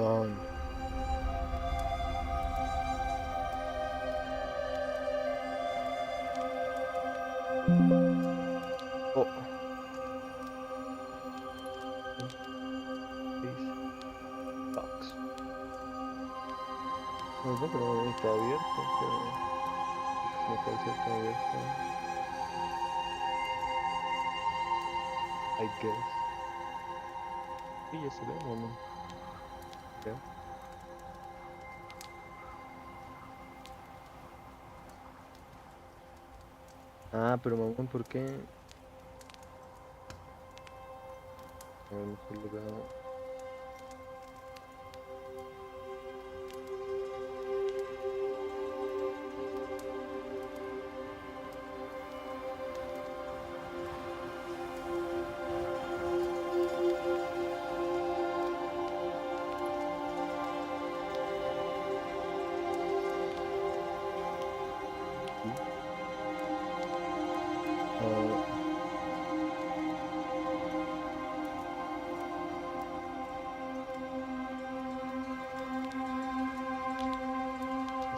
Don. Oh. Please. Box. No sé, pero está abierto, pero no parece está abierto. I guess. Sí, ya se ve, ¿o no? Creo. Ah, pero mamón, ¿por qué? A ver, mejor lo veo. Sí. Ah,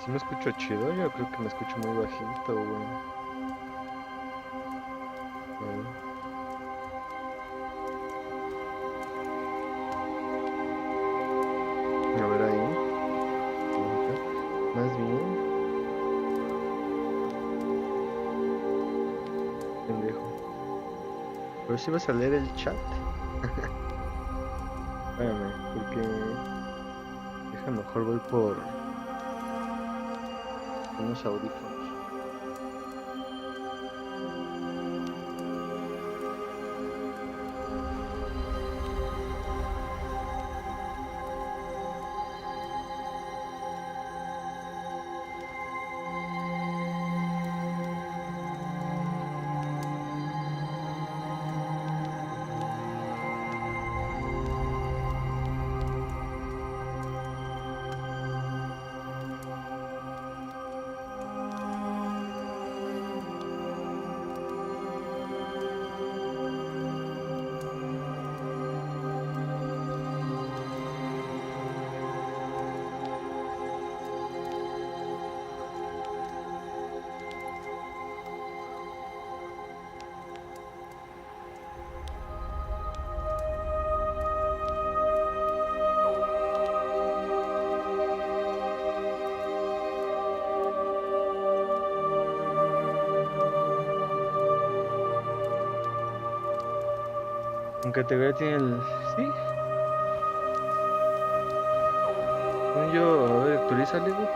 ¿sí me escucho chido? Yo creo que me escucho muy bajito, güey. A ver, a ver ahí. Nunca. Más bien, pendejo. Pero si vas a leer el chat. Espérame, porque deja mejor voy por unos audífonos. ¿En categoría tiene el...? Sí, según yo, a ver, actualízale, güey.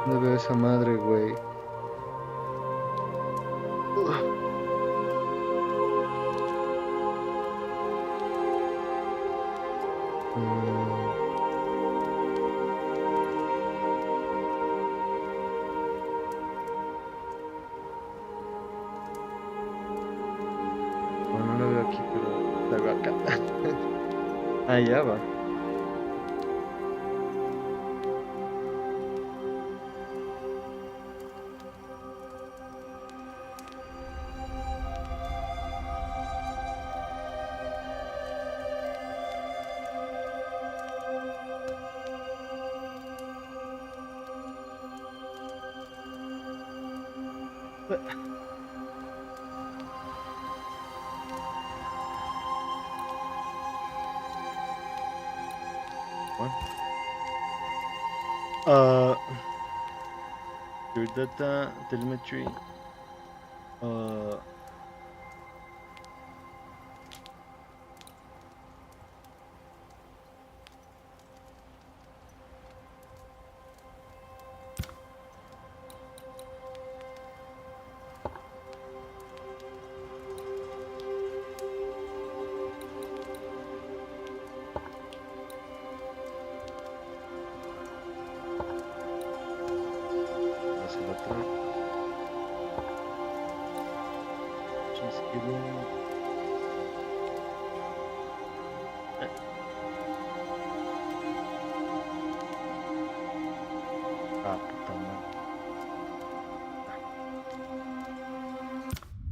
No veo esa madre, güey. Ugh. Mm, bueno, no lo veo aquí, pero la veo acá. Ah, ya va. Bueno. Uh, your data telemetry. Uh, no sé la otra. She's giving. Eh, Ah, puta madre. Ah,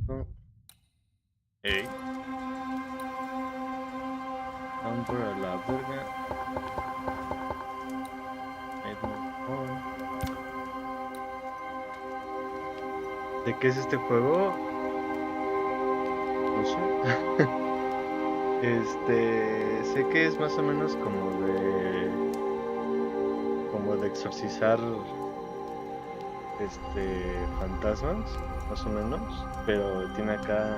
no. Ey, Andor a la verga. ¿De qué es este juego? No sé. Sé que es más o menos como de exorcizar fantasmas, más o menos, pero tiene acá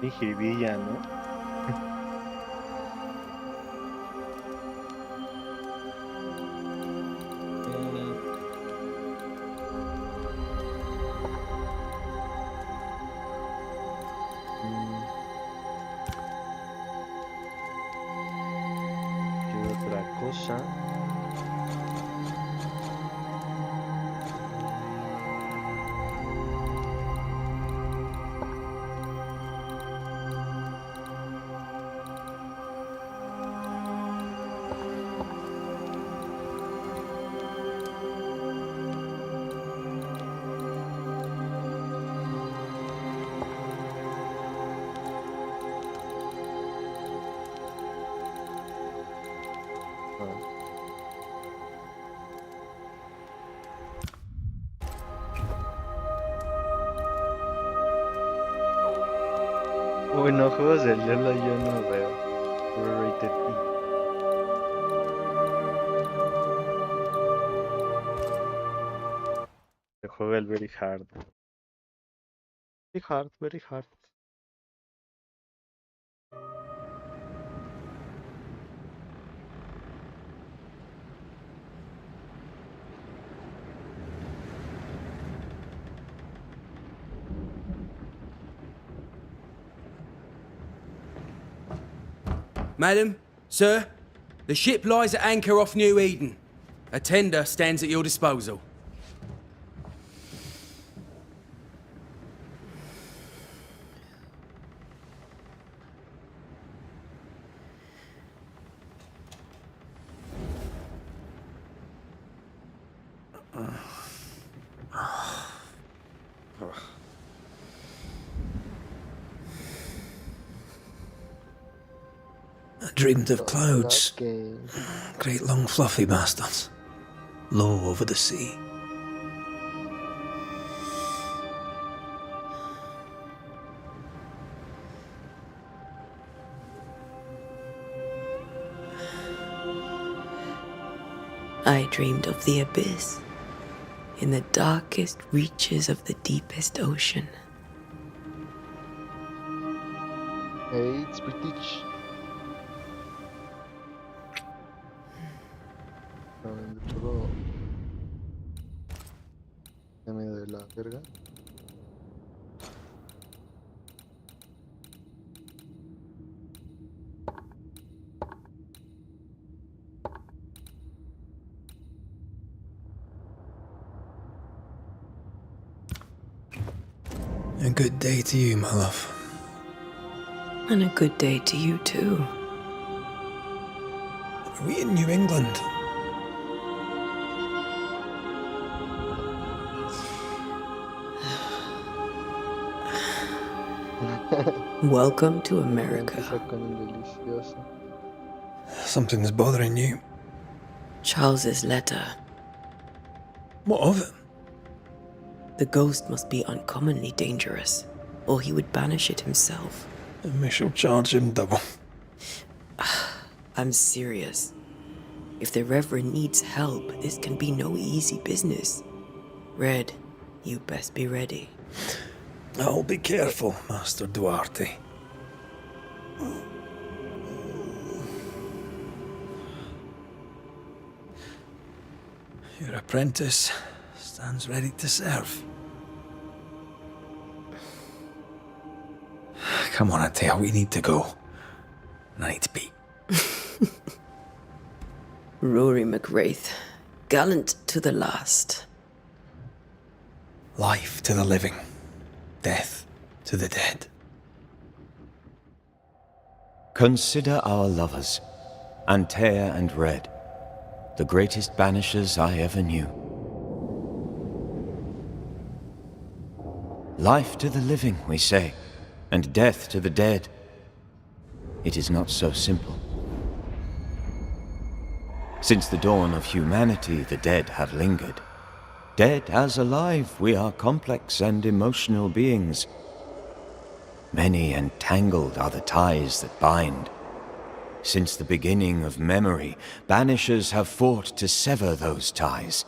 jiribilla, ¿no? Mm, mm, ¿Qué otra cosa? Ah. Uy, no, juegos de Lola yo no veo. Puro Rated E. Se juega el Very Hard. Very hard, very hard. Madam, sir, the ship lies at anchor off New Eden. A tender stands at your disposal. I dreamed of clouds, Okay. great long fluffy bastards, low over the sea. I dreamed of the abyss, in the darkest reaches of the deepest ocean. Hey, it's British. Saben de todo. En medio de la verga. A good day to you, my love. And a good day to you, too. Are we in New England? Welcome to Ya America. empieza con el delicioso. Something's bothering you. Charles's letter. What of it? The ghost must be uncommonly dangerous, or he would banish it himself. And we shall charge him double. I'm serious. If the Reverend needs help, this can be no easy business. Red, you best be ready. I'll be careful, Master Duarte. Your apprentice stands ready to serve. Come on, Atea, we need to go. And I need to be. Rory McWraith, gallant to the last. Life to the living, death to the dead. Consider our lovers, Antea and Red, the greatest banishers I ever knew. Life to the living, we say, and death to the dead. It is not so simple. Since the dawn of humanity, the dead have lingered. Dead as alive, we are complex and emotional beings. Many and tangled are the ties that bind. Since the beginning of memory, banishers have fought to sever those ties.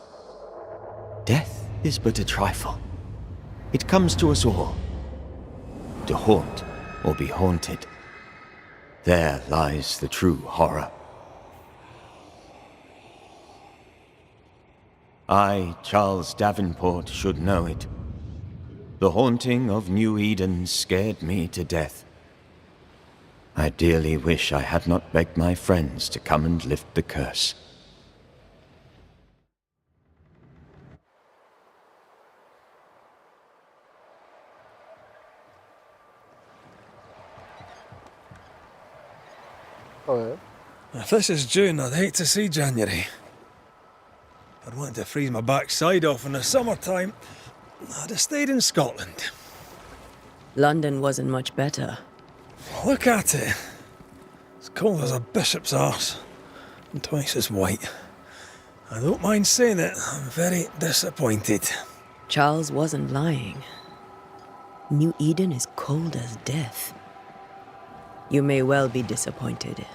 Death is but a trifle. It comes to us all. To haunt or be haunted. There lies the true horror. I, Charles Davenport, should know it. The haunting of New Eden scared me to death. I dearly wish I had not begged my friends to come and lift the curse. Joder. If this is June, I'd hate to see January. I'd want to freeze my backside off in the summertime. I'd have stayed in Scotland. London wasn't much better. Look at it. It's cold as a bishop's arse, and twice as white. I don't mind saying it, I'm very disappointed. Charles wasn't lying. New Eden is cold as death. You may well be disappointed.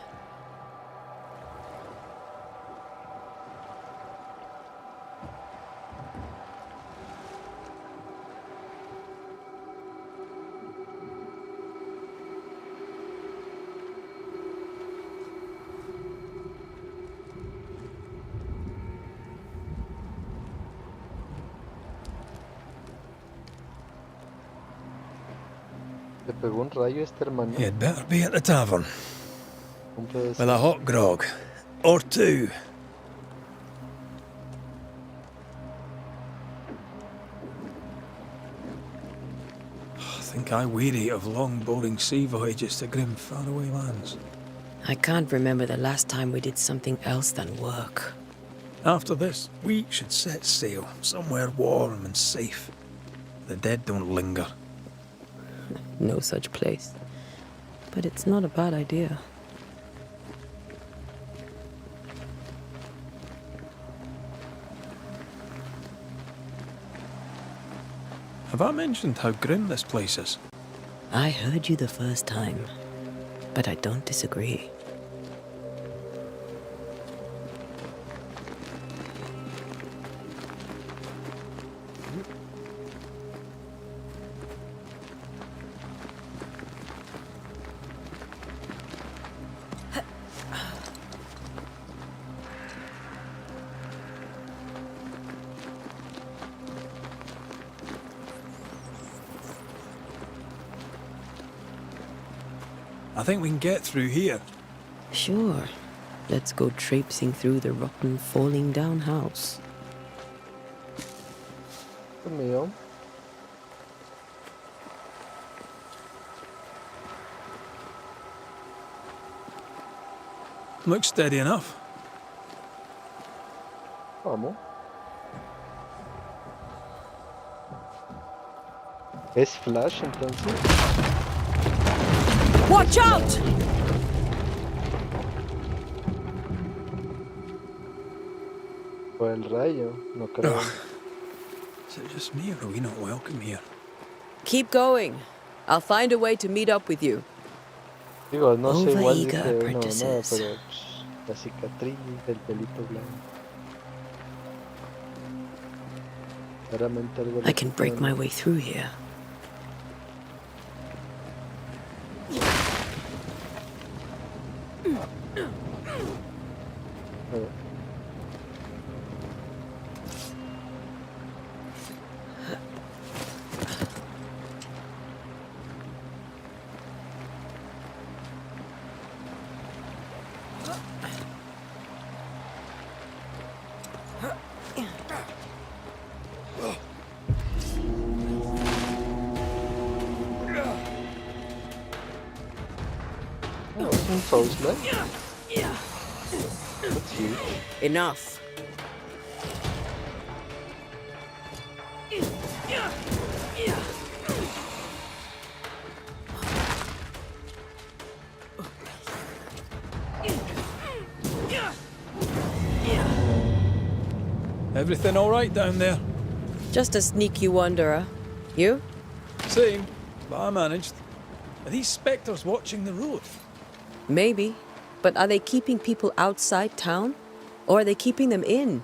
Le pegó un rayo a este hermano. You'd better be at the tavern, ¿Cómo puede with ser? a hot grog. Or two. I think I weary of long, boring sea voyages to grim, faraway lands. I can't remember the last time we did something else than work. After this, we should set sail somewhere warm and safe. The dead don't linger. No such place. But it's not a bad idea. Have I mentioned how grim this place is? I heard you the first time, but I don't disagree. I think we can get through here. Sure. Let's go traipsing through the rotten, falling down house. Dios mío. Looks steady enough. Vamos. ¿Es Flash entonces? Watch out! ¿O el rayo? No creo. Ugh. Is it just me, or are we not welcome here? Keep going. I'll find a way to meet up with you. Digo, no sé, igual Overeager dije uno, no, apprentices. pero la cicatriz, el pelito blanco. Claramente algo I can break my extraño. way through here. A ver. Oh, es un Souls-like. That's huge. Enough. Everything all right down there? Just a sneaky wanderer. You? Same, but I managed. Are these spectres watching the road? Maybe. But are they keeping people outside town? Or are they keeping them in?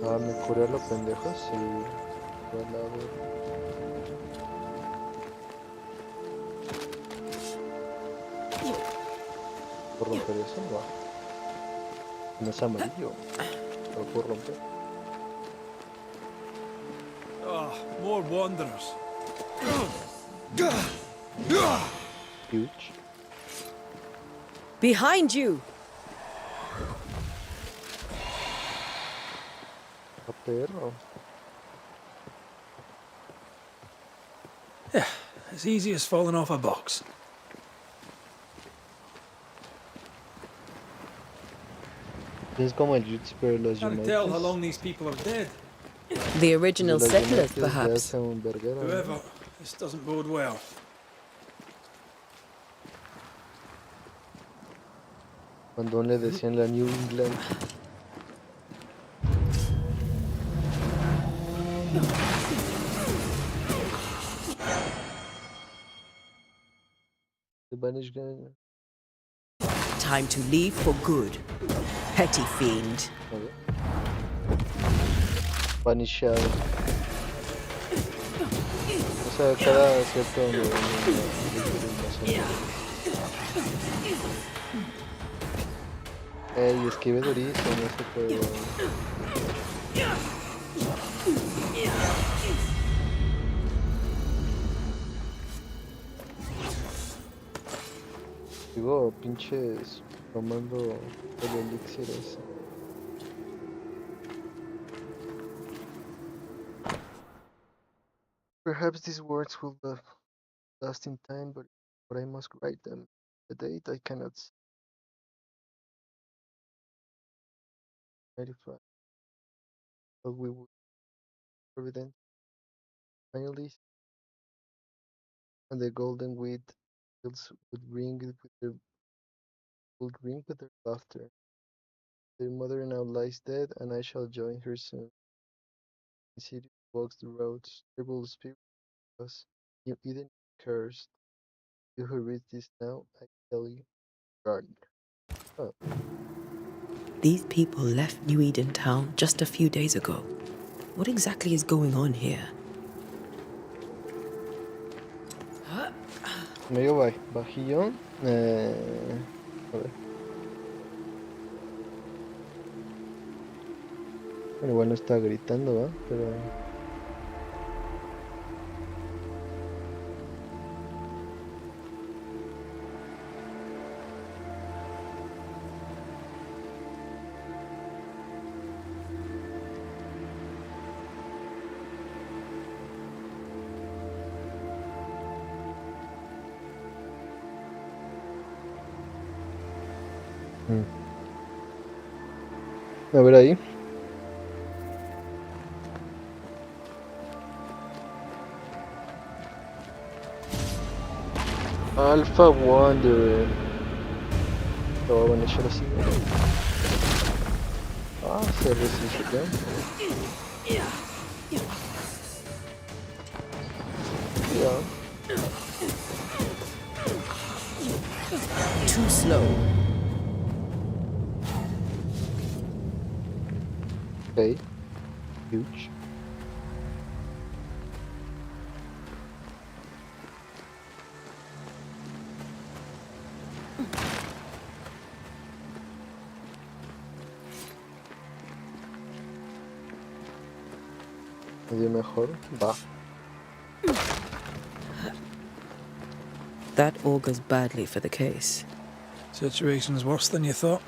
Ah, me curé a los pendejos y fue al lado. ¿Por romper eso? No. No es amarillo. Lo puedo romper. Ah, more wanderers. Huge. Behind you! A perro. Yeah, as easy as falling off a box. Es como el Jutsu, pero los Can't tell how United. long these people are dead. The original Los settlers, United ya perhaps. hace un verguero. ¿No? However, this doesn't bode well. Cuando aún le decían la New England. The Banish Gang. Time to leave for good. Petty fiend. A ver. Banishado. O sea, cada cierto ey, esquive durísimo, no se puede. Digo, pinches tomando el elixir ese. Perhaps these words will be lost in time, but I must write them. The date I cannot verify, but we would evident finally, and the golden wheat fields would ring with their laughter. Their mother now lies dead, and I shall join her soon. The city walks the roads, terrible spirit was you Eden cursed. You who read this now, I tell you, run. Oh, These people left New Eden town just a few days ago. What exactly is going on here? medio bajillo. A ver. Bueno, igual no está gritando, ¿va? Pero. A ver ahí. Alpha Wanderer. Lo voy a manejar así. Ah, se resiste. Ya. Too slow. Ok. Huge. Medio mejor. Va. That augurs badly for the case. Situation's worse than you thought.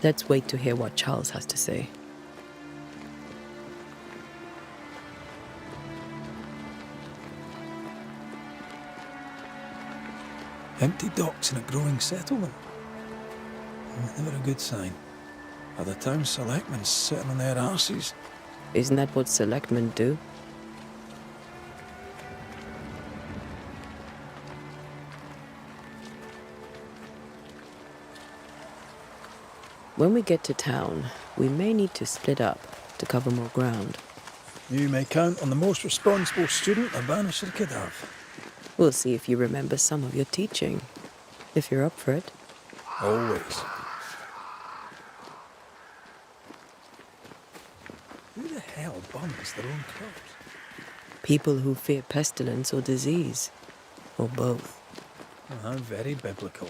Let's wait to hear what Charles has to say. Empty docks in a growing settlement. Never a good sign. Are the town selectmen sitting on their arses? Isn't that what selectmen do? When we get to town, we may need to split up to cover more ground. You may count on the most responsible student a banisher could have. We'll see if you remember some of your teaching, if you're up for it. Always. Who the hell burns their own crops? People who fear pestilence or disease, or both. Very biblical.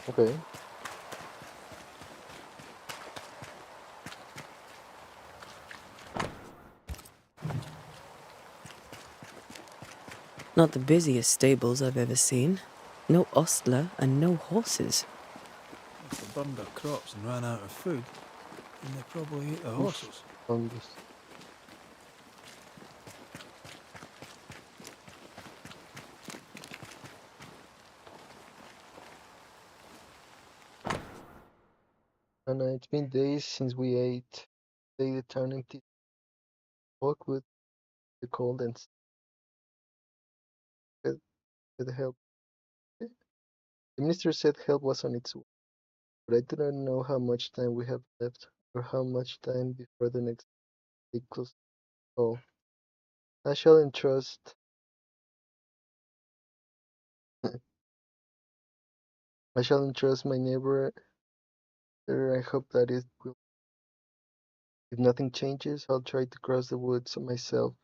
Okay. Not the busiest stables I've ever seen. No ostler and no horses. If they burned their crops and ran out of food, then they probably ate the horses. Fungus. And it's been days since we ate. They the town empty. Walk with the cold and said help. The minister said help was on its way, but I do not know how much time we have left or how much time before the next big close call. I shall entrust I shall entrust my neighbor. I hope that it will. If nothing changes, I'll try to cross the woods myself.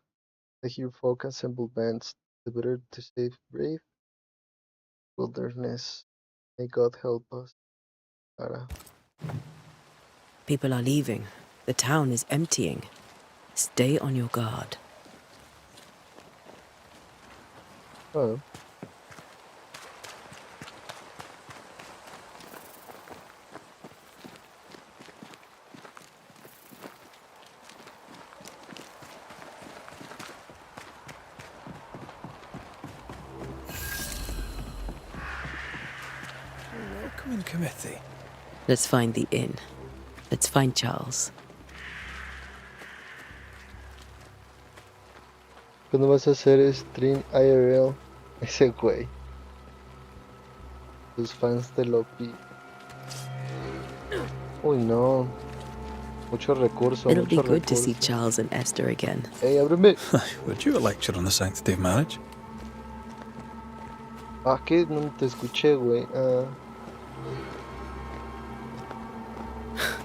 I hear folk assemble bands, the better to save brave wilderness. May God help us. Ara. People are leaving. The town is emptying. Stay on your guard. Oh, Welcoming committee. Let's find the inn. Let's find Charles. ¿cuándo vas a hacer stream IRL? Ese güey. Los fans de Loki. Uy, no. Mucho recurso, It'll be mucho good to see recurso. Charles and Esther again. Hey, ábreme. Would you a lecture on the sanctity of marriage? Ah, que no te escuché, güey. Ah,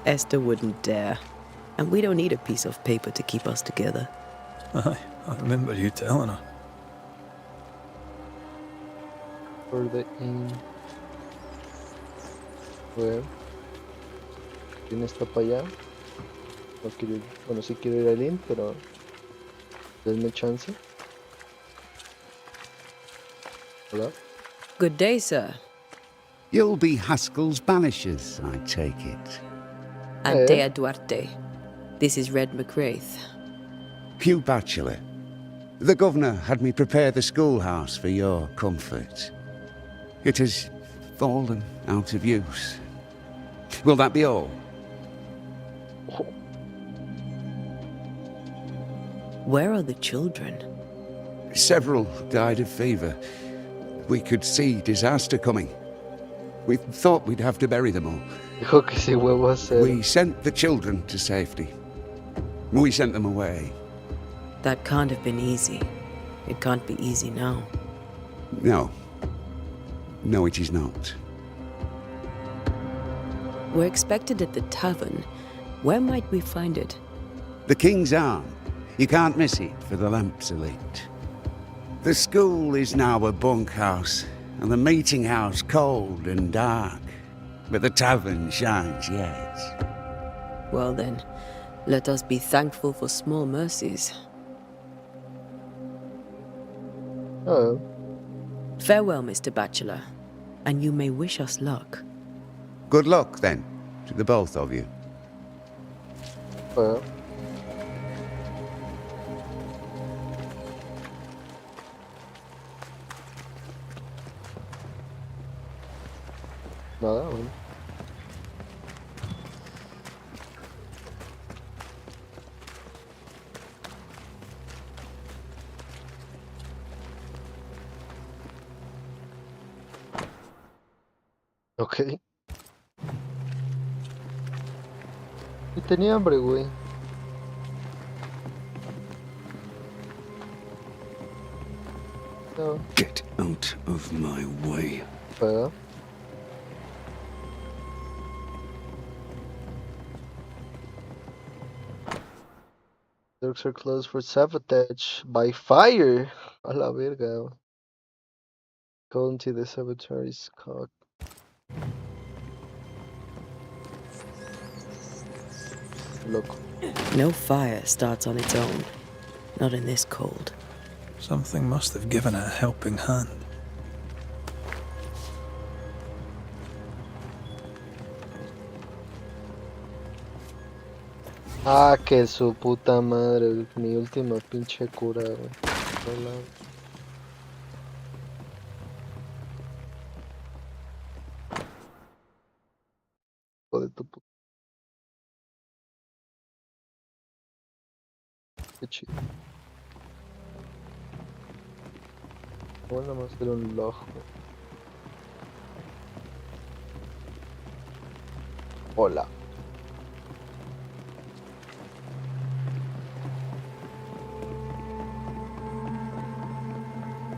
Esther wouldn't dare. And we don't need a piece of paper to keep us together. Aye, I remember you telling her. for the inn. Ver. ¿Quién está para allá? No quiero ir. Bueno, sí quiero ir al inn, pero denme chance. Hola. Good day, sir. You'll be Haskell's banishers, I take it. Antea Duarte. This is Red McWraith. Hugh Batchelor. The governor had me prepare the schoolhouse for your comfort. It has fallen out of use. Will that be all? Where are the children? Several died of fever. We could see disaster coming. We thought we'd have to bury them all. Dijo que si huevo hacer. We sent the children to safety. We sent them away. That can't have been easy. It can't be easy now. No. No, it is not. We're expected at the tavern. Where might we find it? The King's Arm. You can't miss it for the lamps are lit. The school is now a bunkhouse, and the meeting house cold and dark. But the tavern shines yet. Well then, let us be thankful for small mercies. Oh, Farewell, Mr. Bachelor, and you may wish us luck. Good luck, then, to the both of you. well. Nada, bueno. Ok. Y tenía hambre, güey. No, Get out of my way. paga. Dogs are closed for sabotage by fire. A la verga. Go into the sabotage caught. Loco. No fire starts on its own. Not in this cold. Something must have given it a helping hand. Ah, que su puta madre. Mi última pinche cura, güey. Hola. Hijo de tu puta. Qué chido. Bueno, vamos a hacer un log, güey. Hola.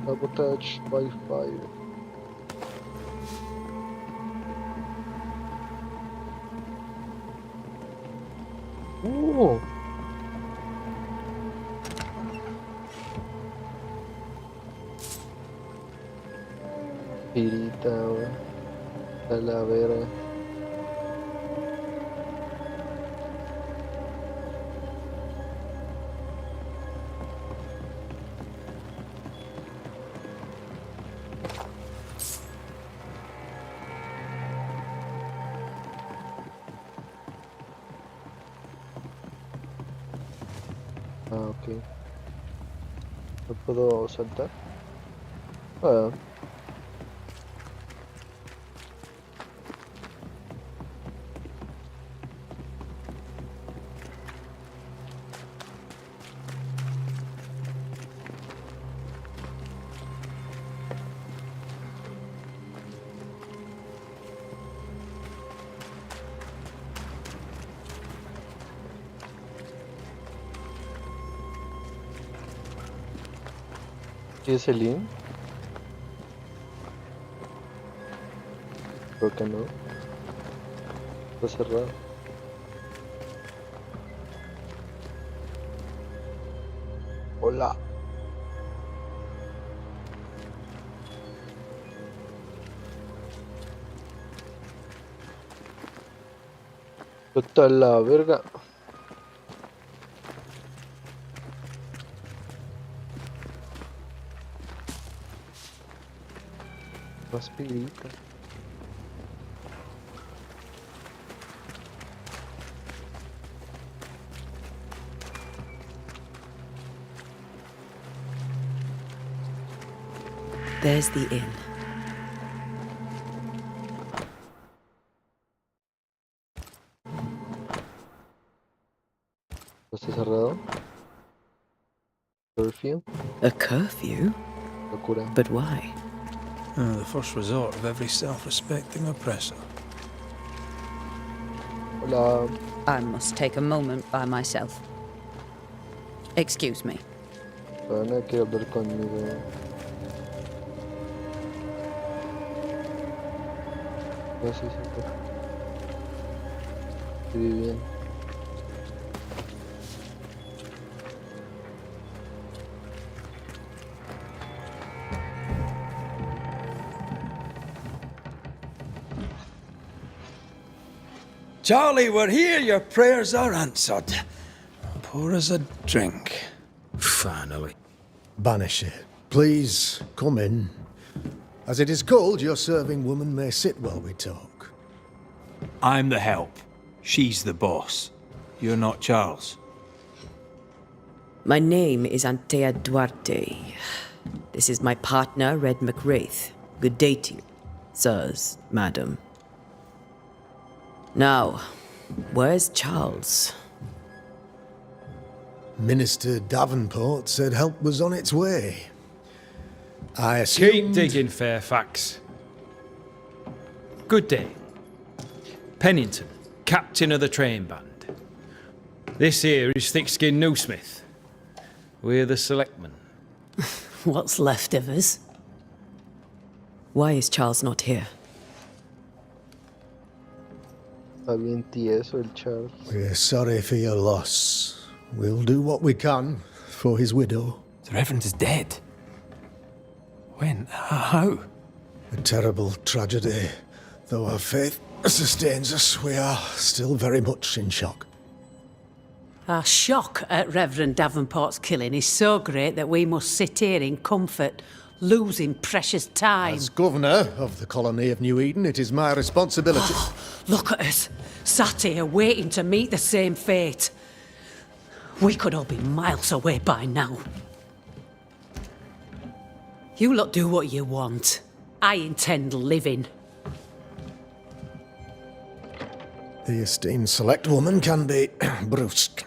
Sabotage by fire. Uh. Pirita, güey. A la verga. Ah, ok. ¿No puedo saltar? Ah, ¿y ese link? Creo que no. Está cerrado. Hola. Vete a la verga. Más pirita. There's the inn. ¿Está cerrado? Curfew. A curfew? Locura. But why? The first resort of every self-respecting oppressor. Hola. I must take a moment by myself. Excuse me. Ana quiere hablar conmigo. No sé si estoy bien. Charlie, we're here. Your prayers are answered. Pour us a drink. Finally. Banisher, please come in. As it is cold, your serving woman may sit while we talk. I'm the help. She's the boss. You're not Charles. My name is Antea Duarte. This is my partner, Red McWraith. Good day to you, sirs, madam. Now, where's Charles? Minister Davenport said help was on its way. I assumed... Keep digging, Fairfax. Good day. Pennington, captain of the train band. This here is Thick-Skinned Newsmith. We're the selectmen. What's left of us? Why is Charles not here? Está bien tieso el Charles. We're sorry for your loss. We'll do what we can for his widow. The Reverend is dead. When? How? A terrible tragedy. Though our faith sustains us, we are still very much in shock. Our shock at Reverend Davenport's killing is so great that we must sit here in comfort, losing precious time. As governor of the colony of New Eden, it is my responsibility... Look at us, sat here waiting to meet the same fate. We could all be miles away by now. You lot do what you want. I intend living. The esteemed select woman can be brusque.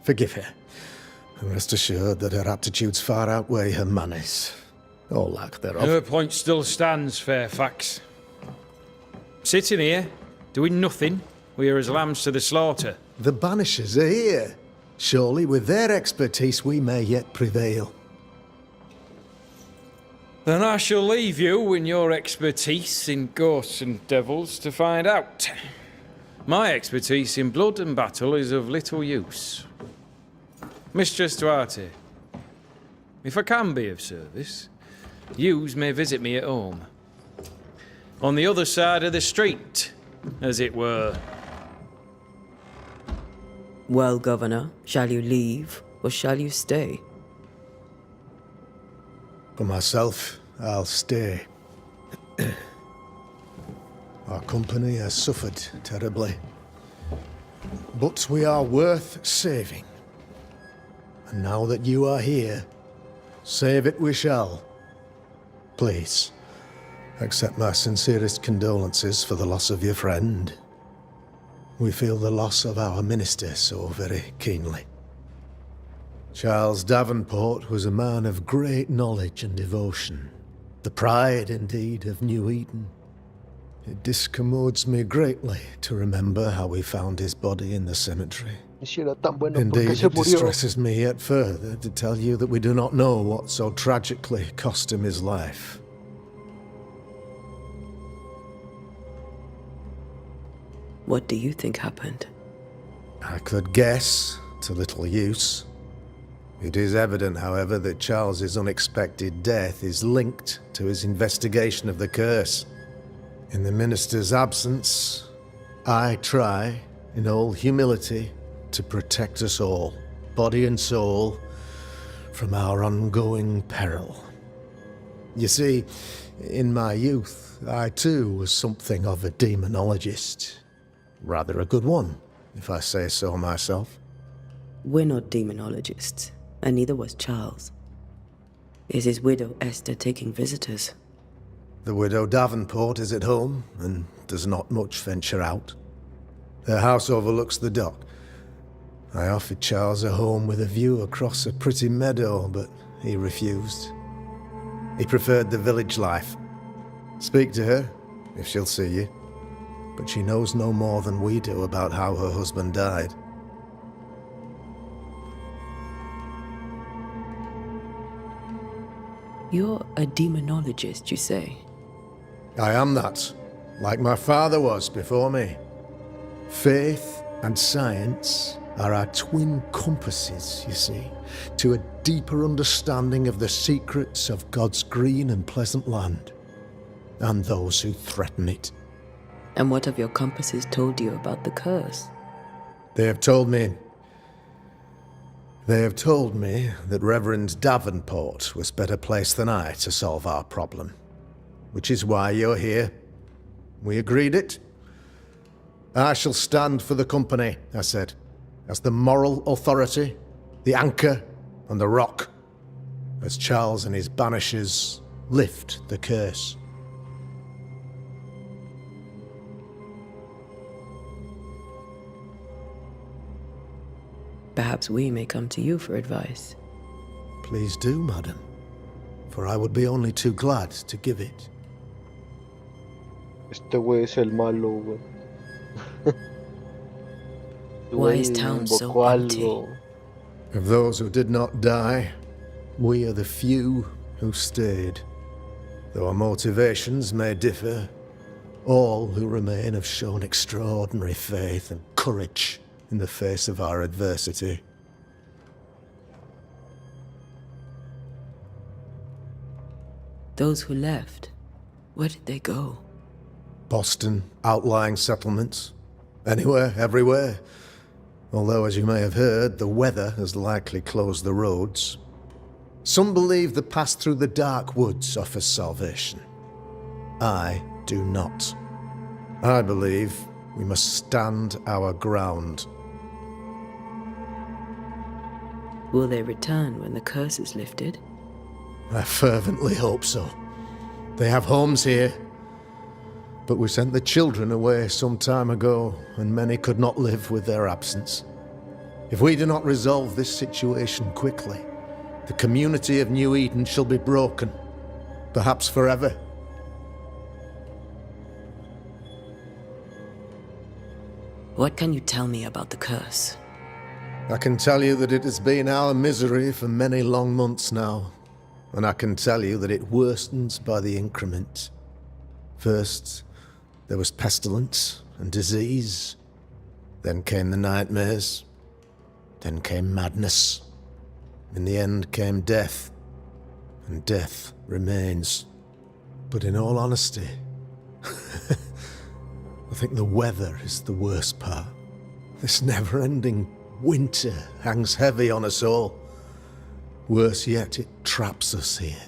Forgive her. And rest assured that her aptitudes far outweigh her manners. Or lack thereof. Her point still stands, Fairfax. Sitting here, doing nothing, we are as lambs to the slaughter. The Banishers are here. Surely with their expertise we may yet prevail. Then I shall leave you in your expertise in ghosts and devils to find out. My expertise in blood and battle is of little use. Mistress Duarte, if I can be of service, yous may visit me at home. On the other side of the street, as it were. Well, Governor, shall you leave or shall you stay? For myself, I'll stay. Our company has suffered terribly. But we are worth saving. And now that you are here, save it we shall. Please, accept my sincerest condolences for the loss of your friend. We feel the loss of our minister so very keenly. Charles Davenport was a man of great knowledge and devotion. The pride, indeed, of New Eden. It discommodes me greatly to remember how we found his body in the cemetery. Si era tan bueno, ¿por qué Indeed, se it murió? distresses me yet further to tell you that we do not know what so tragically cost him his life. What do you think happened? I could guess, to little use. It is evident, however, that Charles's unexpected death is linked to his investigation of the curse. In the minister's absence, I try, in all humility, to protect us all, body and soul, from our ongoing peril. You see, in my youth, I too was something of a demonologist. Rather a good one, if I say so myself. We're not demonologists, and neither was Charles. Is his widow Esther taking visitors? The widow Davenport is at home, and does not much venture out. Their house overlooks the dock. I offered Charles a home with a view across a pretty meadow, but he refused. He preferred the village life. Speak to her, if she'll see you. But she knows no more than we do about how her husband died. You're a demonologist, you say? I am that, like my father was before me. Faith and science are our twin compasses, you see, to a deeper understanding of the secrets of God's green and pleasant land, and those who threaten it. And what have your compasses told you about the curse? They have told me that Reverend Davenport was better placed than I to solve our problem. Which is why you're here. We agreed it. I shall stand for the company, I said, as the moral authority, the anchor, and the rock, as Charles and his banishers lift the curse. Perhaps we may come to you for advice. Please do, madam, for I would be only too glad to give it. Este güey es el malo, güey. Why is Güey town so invocó empty? algo. Of those who did not die, we are the few who stayed. Though our motivations may differ, all who remain have shown extraordinary faith and courage in the face of our adversity. Those who left, where did they go? Boston, outlying settlements. Anywhere, everywhere. Although, as you may have heard, the weather has likely closed the roads. Some believe the path through the dark woods offers salvation. I do not. I believe we must stand our ground. Will they return when the curse is lifted? I fervently hope so. They have homes here. But we sent the children away some time ago, and many could not live with their absence. If we do not resolve this situation quickly, the community of New Eden shall be broken, perhaps forever. What can you tell me about the curse? I can tell you that it has been our misery for many long months now, and I can tell you that it worsens by the increment. First, there was pestilence and disease. Then came the nightmares. Then came madness. In the end came death. And death remains. But in all honesty, I think the weather is the worst part. This never-ending winter hangs heavy on us all. Worse yet, it traps us here.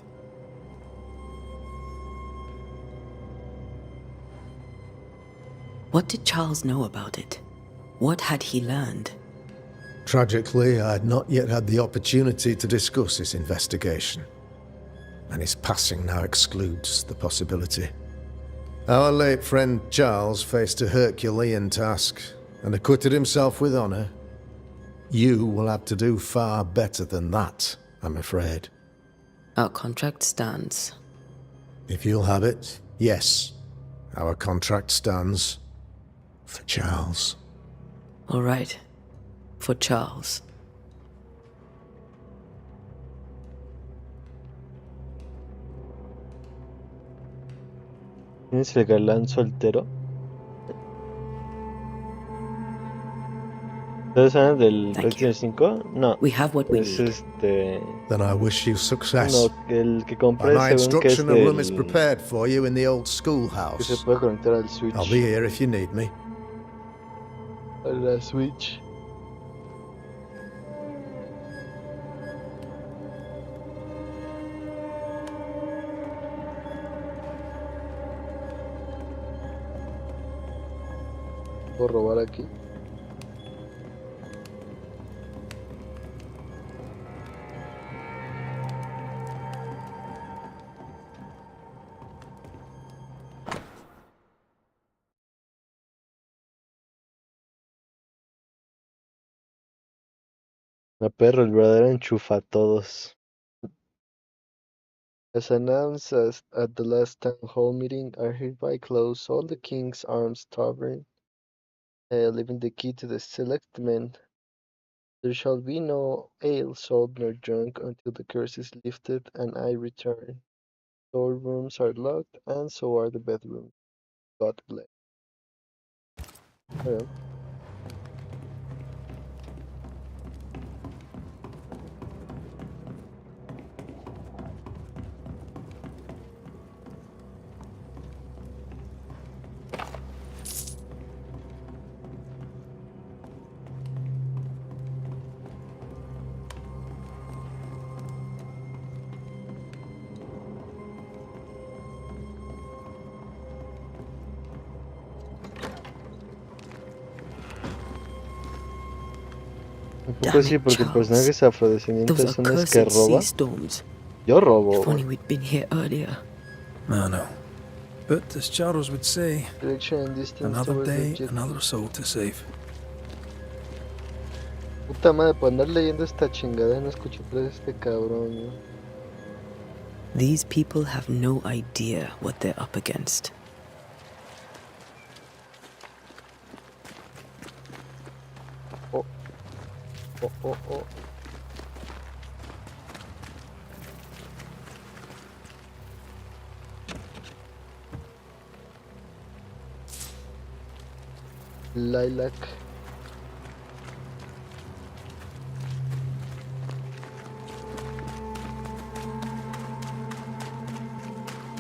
What did Charles know about it? What had he learned? Tragically, I had not yet had the opportunity to discuss his investigation, and his passing now excludes the possibility. Our late friend Charles faced a Herculean task and acquitted himself with honor. You will have to do far better than that, I'm afraid. Our contract stands. If you'll have it, yes, our contract stands for Charles. All right. For Charles. ¿Tienes el galán soltero? ¿Ustedes saben del Thank you. PlayStation 5? No. We have what we Es need. Then I wish you success. No, el que By compré my según que es instruction, a room is del... prepared for you in the old que se schoolhouse. puede conectar al Switch. I'll be here if you need me. A la Switch. ¿Puedo robar aquí? La perro, el verdadero enchufa todos. As announced at the last town hall meeting, I hereby close all the King's Arms Tavern, leaving the key to the select men. There shall be no ale sold nor drunk until the curse is lifted and I return. Storerooms are locked, and so are the bedrooms. God bless. Well, un poco Damn sí, it, porque el Charles. personaje es afrodescendiente, Those are son los que cursed sea roban. storms. Yo robo. If only we'd been here earlier. I know. But as Charles would say, Direction and distance another towards the day, objective. another soul to save. Puta madre, por andar leyendo esta chingada no escucho atrás de este cabrón, ¿no? These people have no idea what they're up against. Oh, oh, oh, oh. Lilac.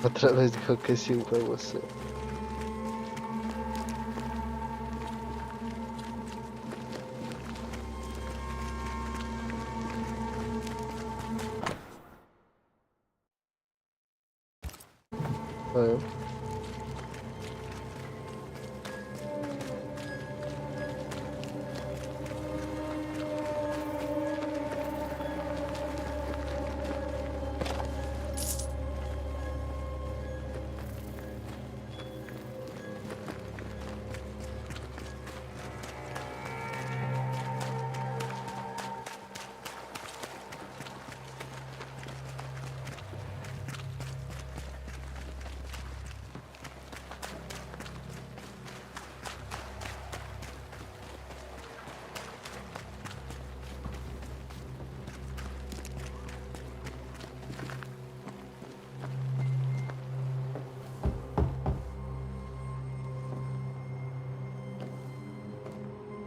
Otra vez dijo que sí, huevos. A ver.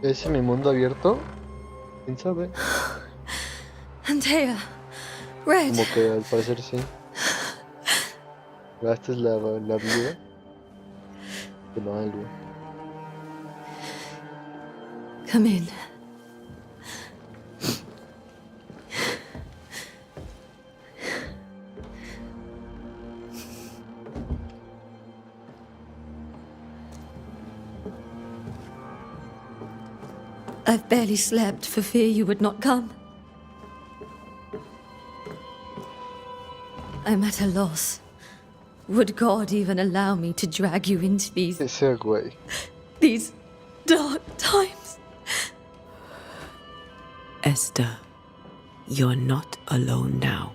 ¿Ese es mi mundo abierto? ¿Quién sabe? Antea, Red. Como que al parecer sí. Esta es la viuda. Que no algo. Come in. I've barely slept for fear you would not come. I'm at a loss. Would God even allow me to drag you into Ese güey. these dark times? Esther, you're not alone now.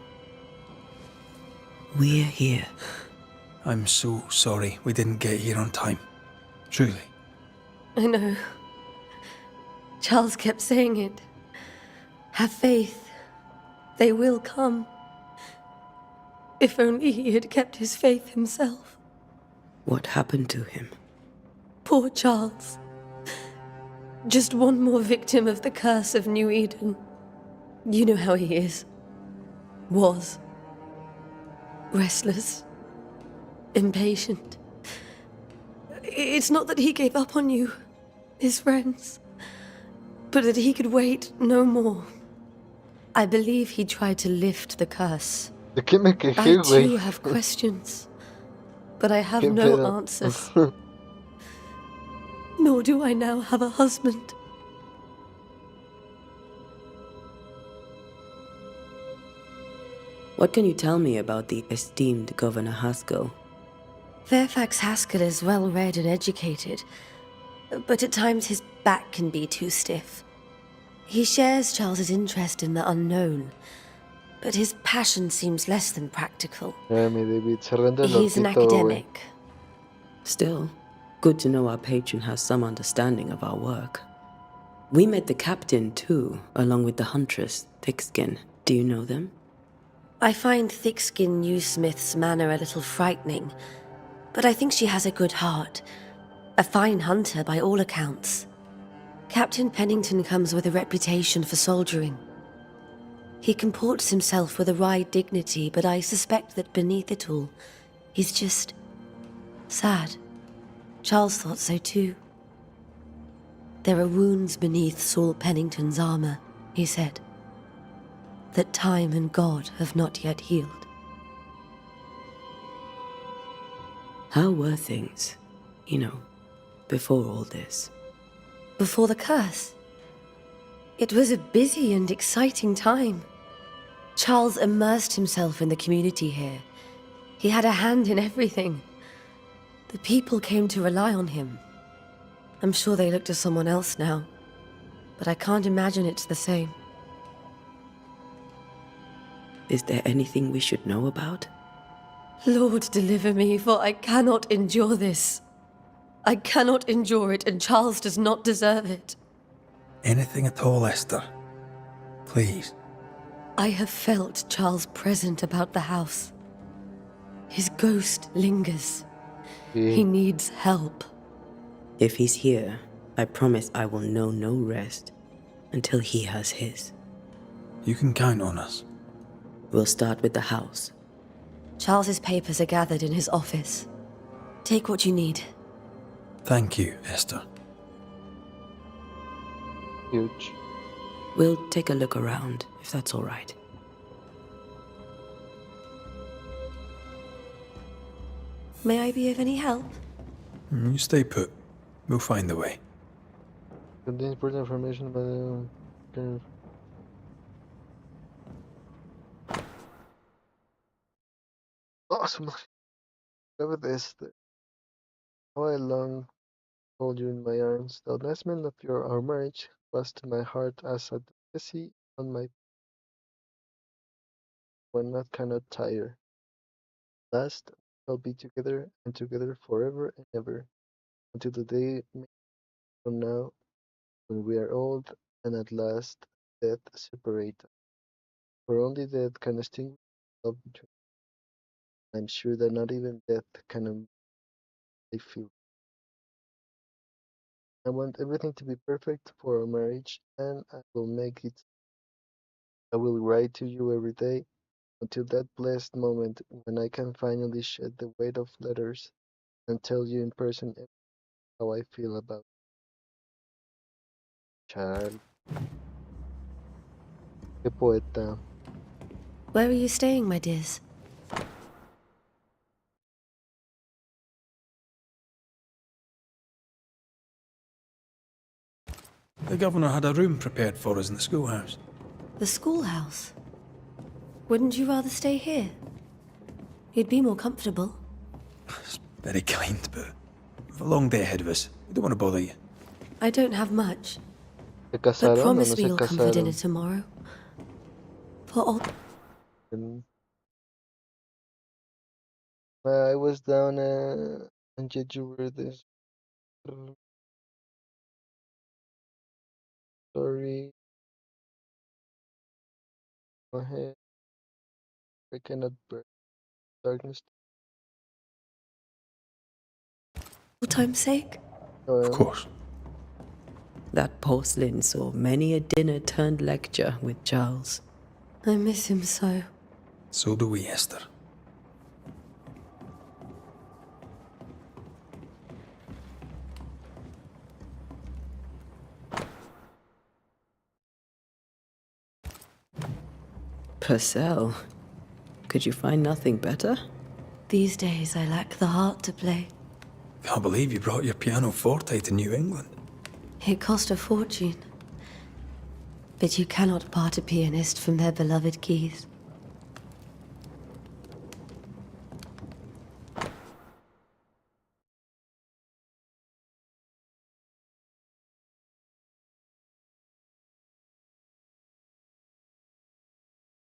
We're here. I'm so sorry we didn't get here on time. Truly. I know. Charles kept saying it. Have faith. They will come. If only he had kept his faith himself. What happened to him? Poor Charles. Just one more victim of the curse of New Eden. You know how he is. Was. Restless. Impatient. It's not that he gave up on you, his friends, but that he could wait no more. I believe he tried to lift the curse. ¿De qué me I quejé, too güey? have questions, but I have ¿Qué no pedo? answers. Nor do I now have a husband. What can you tell me about the esteemed Governor Haskell? Fairfax Haskell is well read and educated, but at times his back can be too stiff. He shares Charles's interest in the unknown, but his passion seems less than practical. Mi David, se renta el He's an ortito, güey. academic. Still, good to know our patron has some understanding of our work. We met the captain, too, along with the huntress, Thickskin. Do you know them? I find Thickskin Newsmith's manner a little frightening, but I think she has a good heart. A fine hunter by all accounts. Captain Pennington comes with a reputation for soldiering. He comports himself with a wry dignity, but I suspect that beneath it all, he's just sad. Charles thought so too. There are wounds beneath Saul Pennington's armor, he said, that time and God have not yet healed. How were things, before all this? Before the curse, it was a busy and exciting time. Charles immersed himself in the community here. He had a hand in everything. The people came to rely on him. I'm sure they look to someone else now, but I can't imagine it's the same. Is there anything we should know about? Lord, deliver me, for I cannot endure this. I cannot endure it, and Charles does not deserve it. Anything at all, Esther. Please. I have felt Charles present about the house. His ghost lingers. He needs help. If he's here, I promise I will know no rest until he has his. You can count on us. We'll start with the house. Charles's papers are gathered in his office. Take what you need. Thank you, Esther. Huge. We'll take a look around, if that's all right. May I be of any help? You stay put. We'll find the way. Contains important information about the... Awesome. Look at this. How I long to hold you in my arms. The announcement of our marriage was to my heart as a delicacy on my one that cannot tire. Last, we shall be together and together forever and ever, until the day from now when we are old and at last death separate us. For only death can extinguish love between us. I'm sure that not even death can I feel. I want everything to be perfect for our marriage, and I will make it. I will write to you every day until that blessed moment when I can finally shed the weight of letters and tell you in person how I feel about Child. Qué poeta. Where are you staying, my dears? The governor had a room prepared for us in the schoolhouse. The schoolhouse. Wouldn't you rather stay here? You'd be more comfortable. It's very kind, but we've a long day ahead of us. We don't want to bother you. I don't have much, ¿Se but casaron o no promise me se you'll come for dinner casaron? tomorrow. For all... I was down and yet you were this. Sorry. Go ahead. I cannot bear darkness. For time's sake? Of course. That porcelain saw many a dinner turned lecture with Charles. I miss him so. So do we, Esther. Purcell. Could you find nothing better? These days I lack the heart to play. Can't believe you brought your pianoforte to New England. It cost a fortune. But you cannot part a pianist from their beloved keys.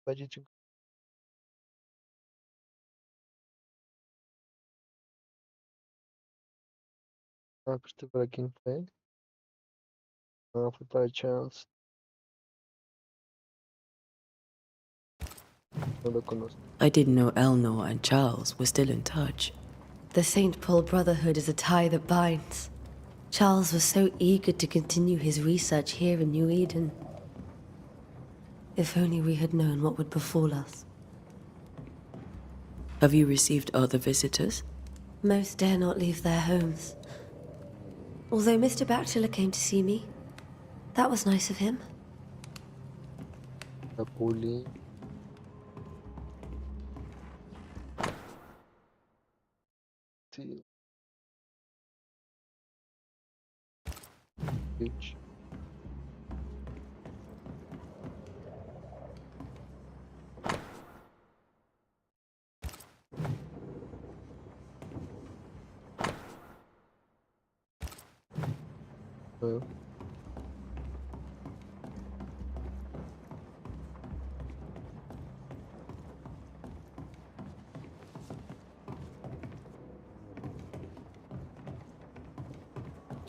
Budget you fuiste para quién fue? No, fue para Charles. No lo conozco. I didn't know Eleanor and Charles were still in touch. The St. Paul Brotherhood is a tie that binds. Charles was so eager to continue his research here in New Eden. If only we had known what would befall us. Have you received other visitors? Most dare not leave their homes. Although Mr. Bachelor came to see me. That was nice of him. Napoli. Sí. Huge. Well,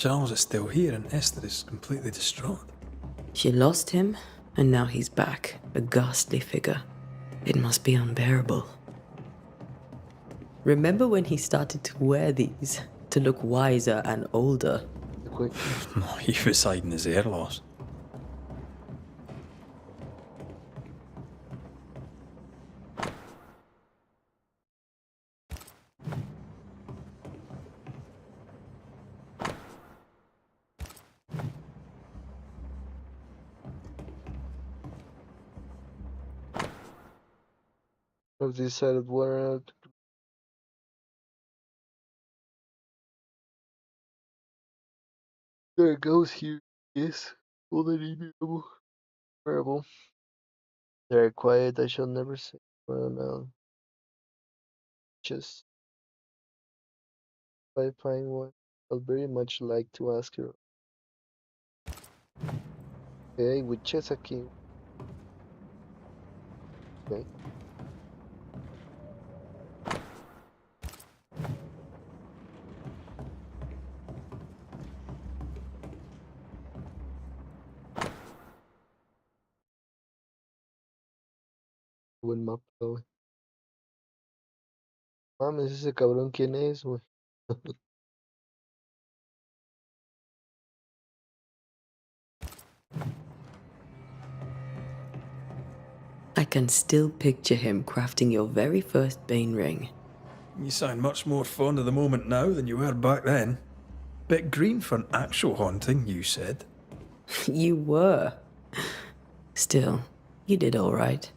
Charles is still here and Esther is completely distraught. She lost him, and now he's back, a ghastly figure. It must be unbearable. Remember when he started to wear these to look wiser and older? Quick. No, he was hiding his hair loss. I've decided where out. There it goes here. Yes. Already bearable. Very quiet, I shall never say well just if I find one. I'll very much like to ask her. Okay, with chess aquí. Okay. Buen mapa, güey. Mames, ese cabrón, ¿quién es, güey? I can still picture him crafting your very first Bane ring. You sound much more fond of the moment now than you were back then. Bit green for an actual haunting, you said. You were. Still, you did all right.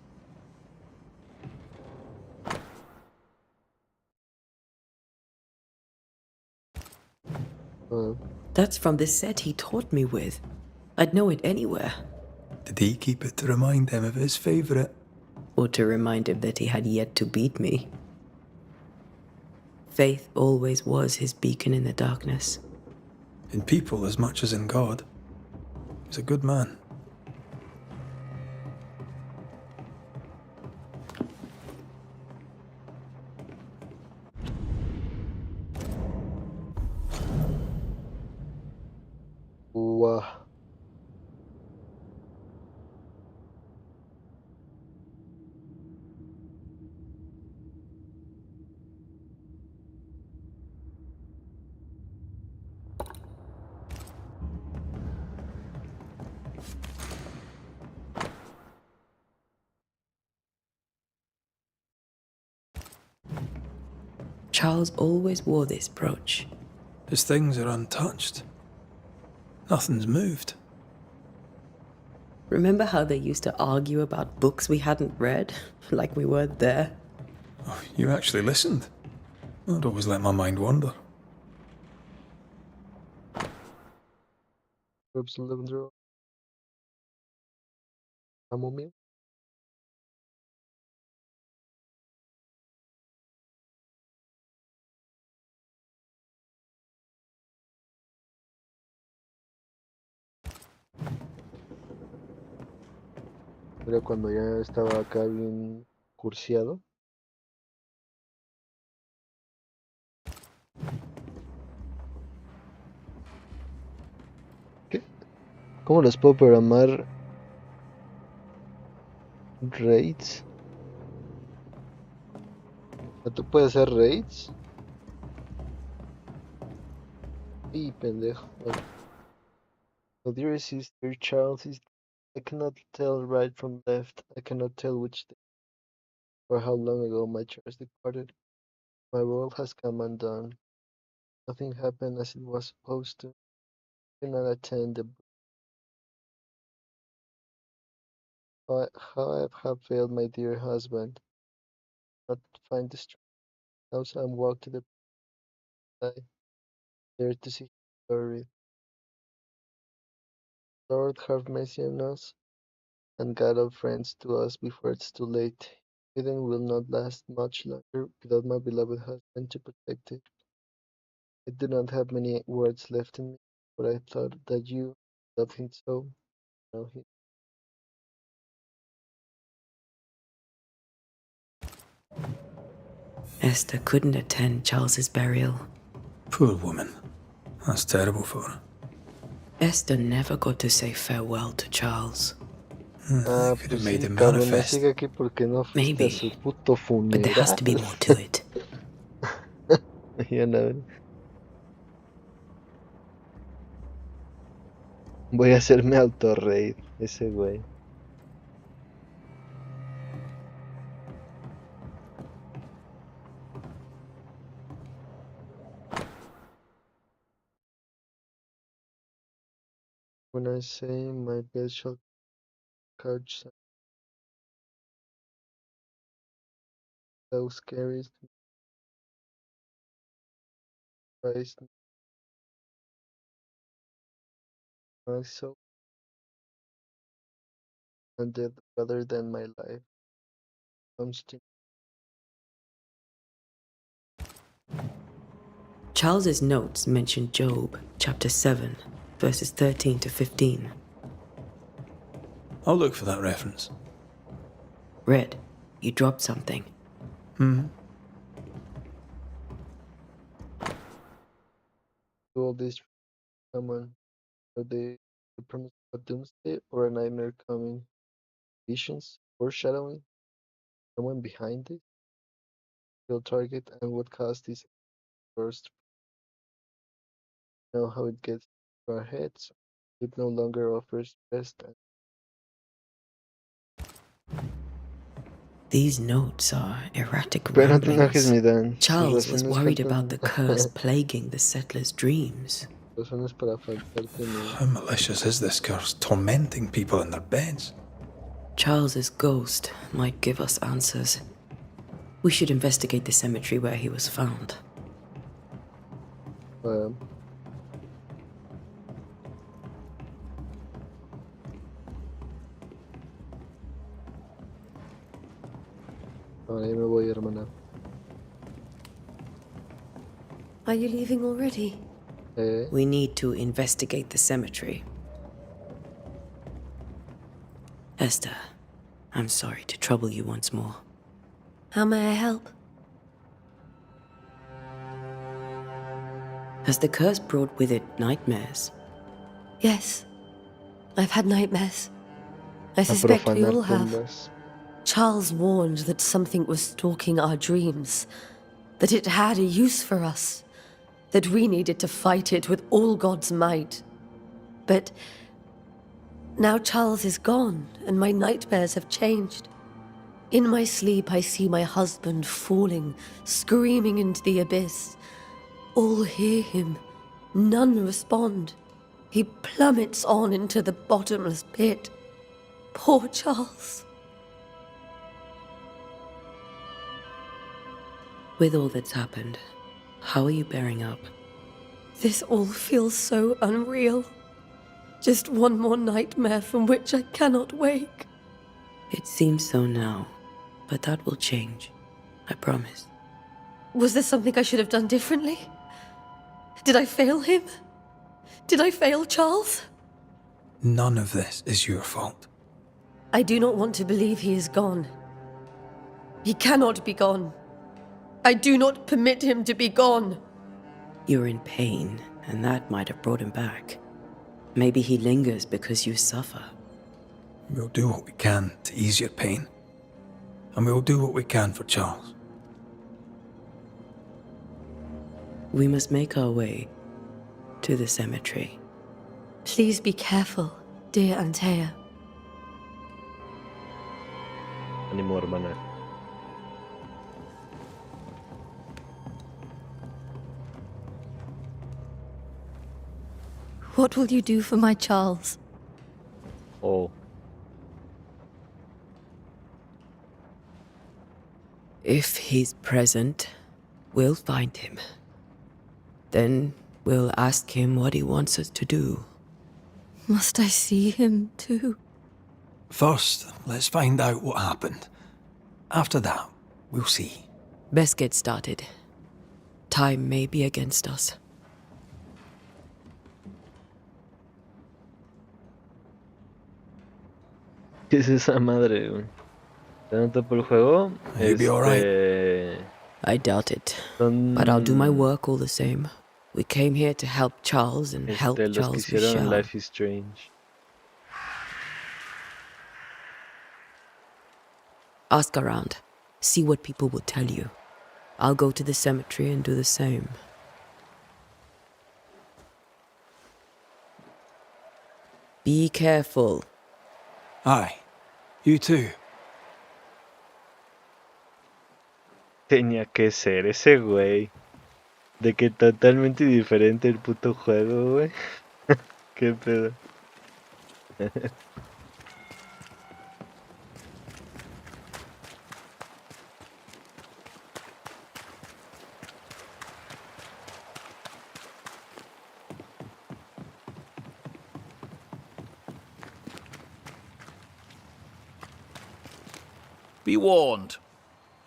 That's from the set he taught me with. I'd know it anywhere. Did he keep it to remind him of his favourite? Or to remind him that he had yet to beat me. Faith always was his beacon in the darkness. In people as much as in God. He's a good man. Wow. Charles always wore this brooch. His things are untouched. Nothing's moved. Remember how they used to argue about books we hadn't read? Like we weren't there? Oh, you actually listened. I'd always let my mind wander. Herbs 11 draw. Chamomile. Era cuando ya estaba acá bien cursiado. ¿Qué? ¿Cómo los puedo programar? Raids. ¿Tú puedes hacer raids? Y pendejo. Bueno. So dear sister, Charles is. I cannot tell right from left. I cannot tell which day or how long ago my Charles departed. My world has come undone. Nothing happened as it was supposed to. I cannot attend the. How I have failed my dear husband. Not find the strength. Now some walk to the side, there to see his glory. Lord, have mercy on us, and guide our friends to us before it's too late. Eden will not last much longer without my beloved husband to protect it. I do not have many words left in me, but I thought that you loved him so. Now he. Esther couldn't attend Charles's burial. Poor woman. That's terrible for her. Esther never got to say farewell to Charles. Ah, Could have pues made sí, him cabrón, manifest. así que ¿por qué no fuiste a su Maybe, puto but there has funeral? to be more to it. Ya no, voy a hacerme autorreír, ese güey. When I say my bed shall couch those carries Christ my soul and death rather than my life. Comes to Charles's notes mention Job chapter 7, verses 13 to 15. I'll look for that reference. Red, you dropped something. do all this someone are they the promise of a doomsday or a nightmare coming? Visions, foreshadowing, someone behind it? Your target and what caused this first know how it gets to our heads. It no longer offers best and These notes are erratic pero no te enojes, ramblings. mi Dan. Tus Charles was razones worried about faltan the curse plaguing the settlers' dreams. razones para faltarte mi How malicious is this curse, tormenting people in their beds? Charles's ghost might give us answers. We should investigate the cemetery where he was found. Ahora ya me voy, hermana. Are you leaving already? We need to investigate the cemetery. Esther, I'm sorry to trouble you once more. How may I help? Has the curse brought with it nightmares? Yes. I've had nightmares. I A suspect we profanar all have. tumbas. Charles warned that something was stalking our dreams, that it had a use for us, that we needed to fight it with all God's might. But now Charles is gone, and my nightmares have changed. In my sleep, I see my husband falling, screaming into the abyss. All hear him. None respond. He plummets on into the bottomless pit. Poor Charles. With all that's happened, how are you bearing up? This all feels so unreal. Just one more nightmare from which I cannot wake. It seems so now, but that will change. I promise. Was there something I should have done differently? Did I fail him? Did I fail Charles? None of this is your fault. I do not want to believe he is gone. He cannot be gone. I do not permit him to be gone. You're in pain, and that might have brought him back. Maybe he lingers because you suffer. We'll do what we can to ease your pain. And we'll do what we can for Charles. We must make our way to the cemetery. Please be careful, dear Antea. Ánimo, hermana. What will you do for my Charles? Oh. If he's present, we'll find him. Then we'll ask him what he wants us to do. Must I see him too? First, let's find out what happened. After that, we'll see. Best get started. Time may be against us. ¿Qué es esa madre, güey? ¿Tanto por el juego? You'll be alright. I doubt it, Son... but I'll do my work all the same. We came here to help Charles and help Los que Charles we hicieron shall. Life is Strange. Ask around. See what people will tell you. I'll go to the cemetery and do the same. Be careful. Aye. You too. Tenía que ser ese güey. De que totalmente diferente el puto juego, güey. Qué pedo. Be warned.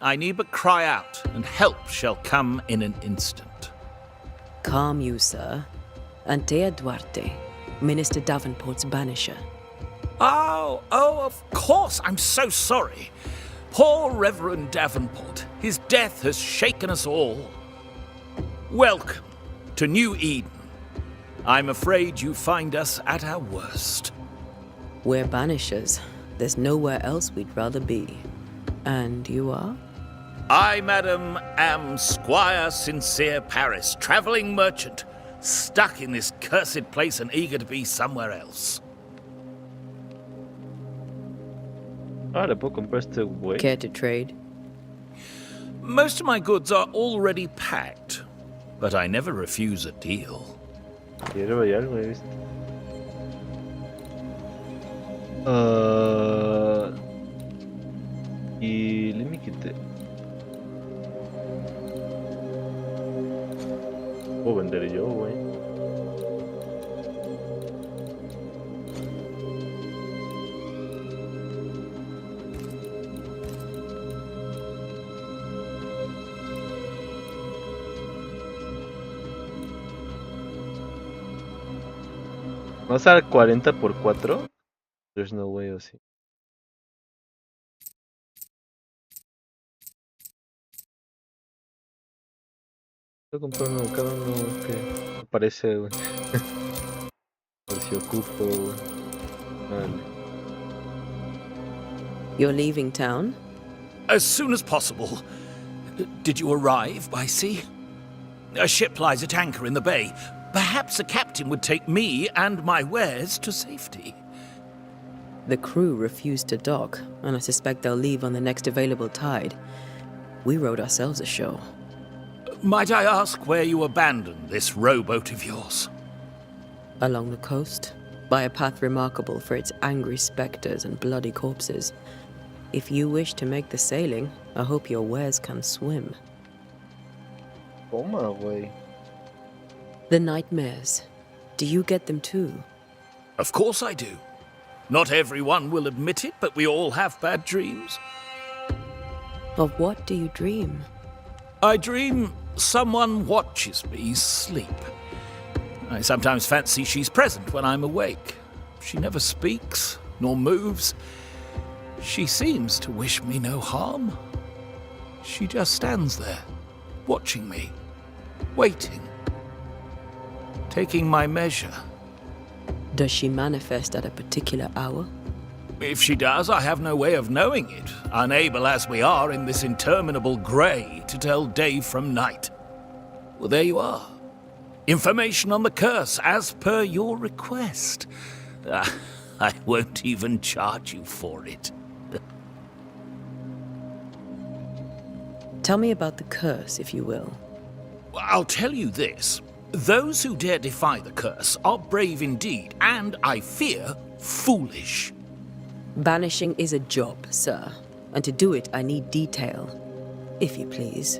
I need but cry out, and help shall come in an instant. Calm you, sir. Antea Duarte, Minister Davenport's banisher. Oh, of course. I'm so sorry. Poor Reverend Davenport. His death has shaken us all. Welcome to New Eden. I'm afraid you find us at our worst. We're banishers. There's nowhere else we'd rather be. And you are? I, madam, am Squire Sincere Paris, travelling merchant, stuck in this cursed place and eager to be somewhere else. Ahora puedo comprar este güey. Care to trade? Most of my goods are already packed, but I never refuse a deal. Quiero ver algo, he visto. Y let me quite. Puedo vender yo, güey. ¿Vas a dar 40 por 4? There's no way, o sí. Voy a comprar uno, cada uno que aparece, güey. A ver si ocupo, güey. Vale. You're leaving town? As soon as possible. Did you arrive by sea? A ship lies at anchor in the bay. Perhaps the captain would take me and my wares to safety. The crew refused to dock, and I suspect they'll leave on the next available tide. We rowed ourselves ashore. Might I ask where you abandoned this rowboat of yours? Along the coast, by a path remarkable for its angry spectres and bloody corpses. If you wish to make the sailing, I hope your wares can swim. Toma, güey. The nightmares. Do you get them too? Of course I do. Not everyone will admit it, but we all have bad dreams. Of what do you dream? I dream someone watches me sleep. I sometimes fancy she's present when I'm awake. She never speaks, nor moves. She seems to wish me no harm. She just stands there, watching me, waiting, taking my measure. Does she manifest at a particular hour? If she does, I have no way of knowing it, unable as we are in this interminable grey to tell day from night. Well, there you are. Information on the curse, as per your request. I won't even charge you for it. Tell me about the curse, if you will. I'll tell you this. Those who dare defy the curse are brave indeed, and, I fear, foolish. Banishing is a job, sir. And to do it, I need detail. If you please.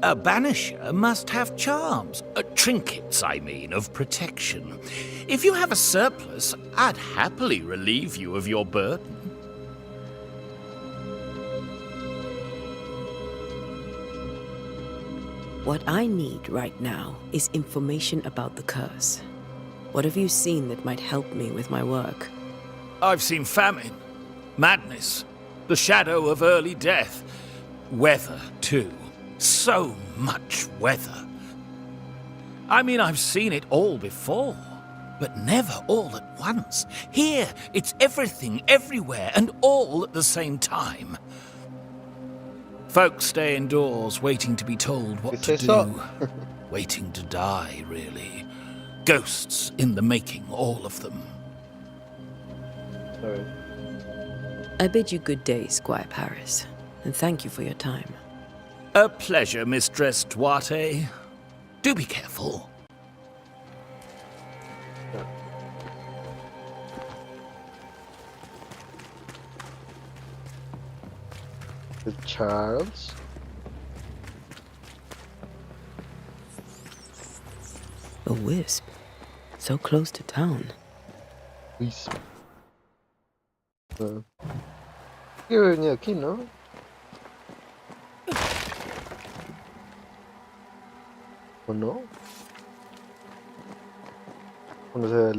A banisher must have charms. Trinkets, I mean, of protection. If you have a surplus, I'd happily relieve you of your burden. What I need right now is information about the curse. What have you seen that might help me with my work? I've seen famine, madness, the shadow of early death, weather, too. So much weather. I mean, I've seen it all before, but never all at once. Here, it's everything, everywhere, and all at the same time. Folks stay indoors, waiting to be told what to do. Waiting to die, really. Ghosts in the making, all of them. Sorry. I bid you good day, Squire Paris, and thank you for your time. A pleasure, Mistress Duarte. Do be careful. With Charles. A wisp, so close to town. Wisp. Yo he venido aquí, ¿no? ¿O no? No sé,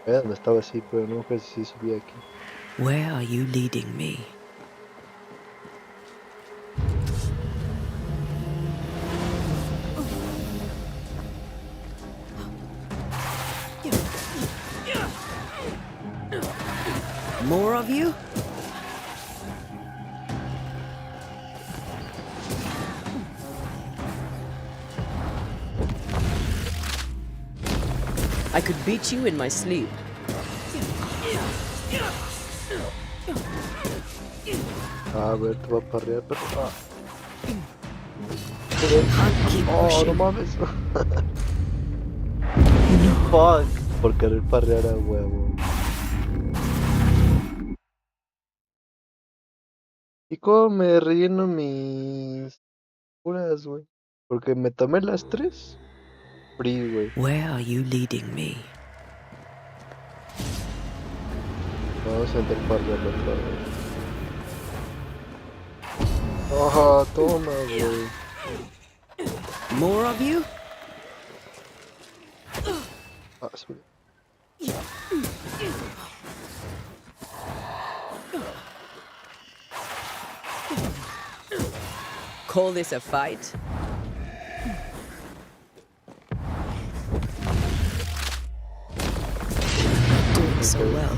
donde estaba así, pero no sé si subí aquí. Where are you leading me? More of you? I could beat you in my sleep. A ver, te va a parrear, pero... Ah. Keep Oh, pushing. no mames. Fuck. Por querer parrear a huevo. ¿Y cómo me relleno mis curas, güey? Porque me tomé las 3. Free, güey. Where are you leading me? Vamos a intentar parrearlo otra vez. Ajá, toma, güey. More of you? Ah, sí. Call this a fight? Doing so well.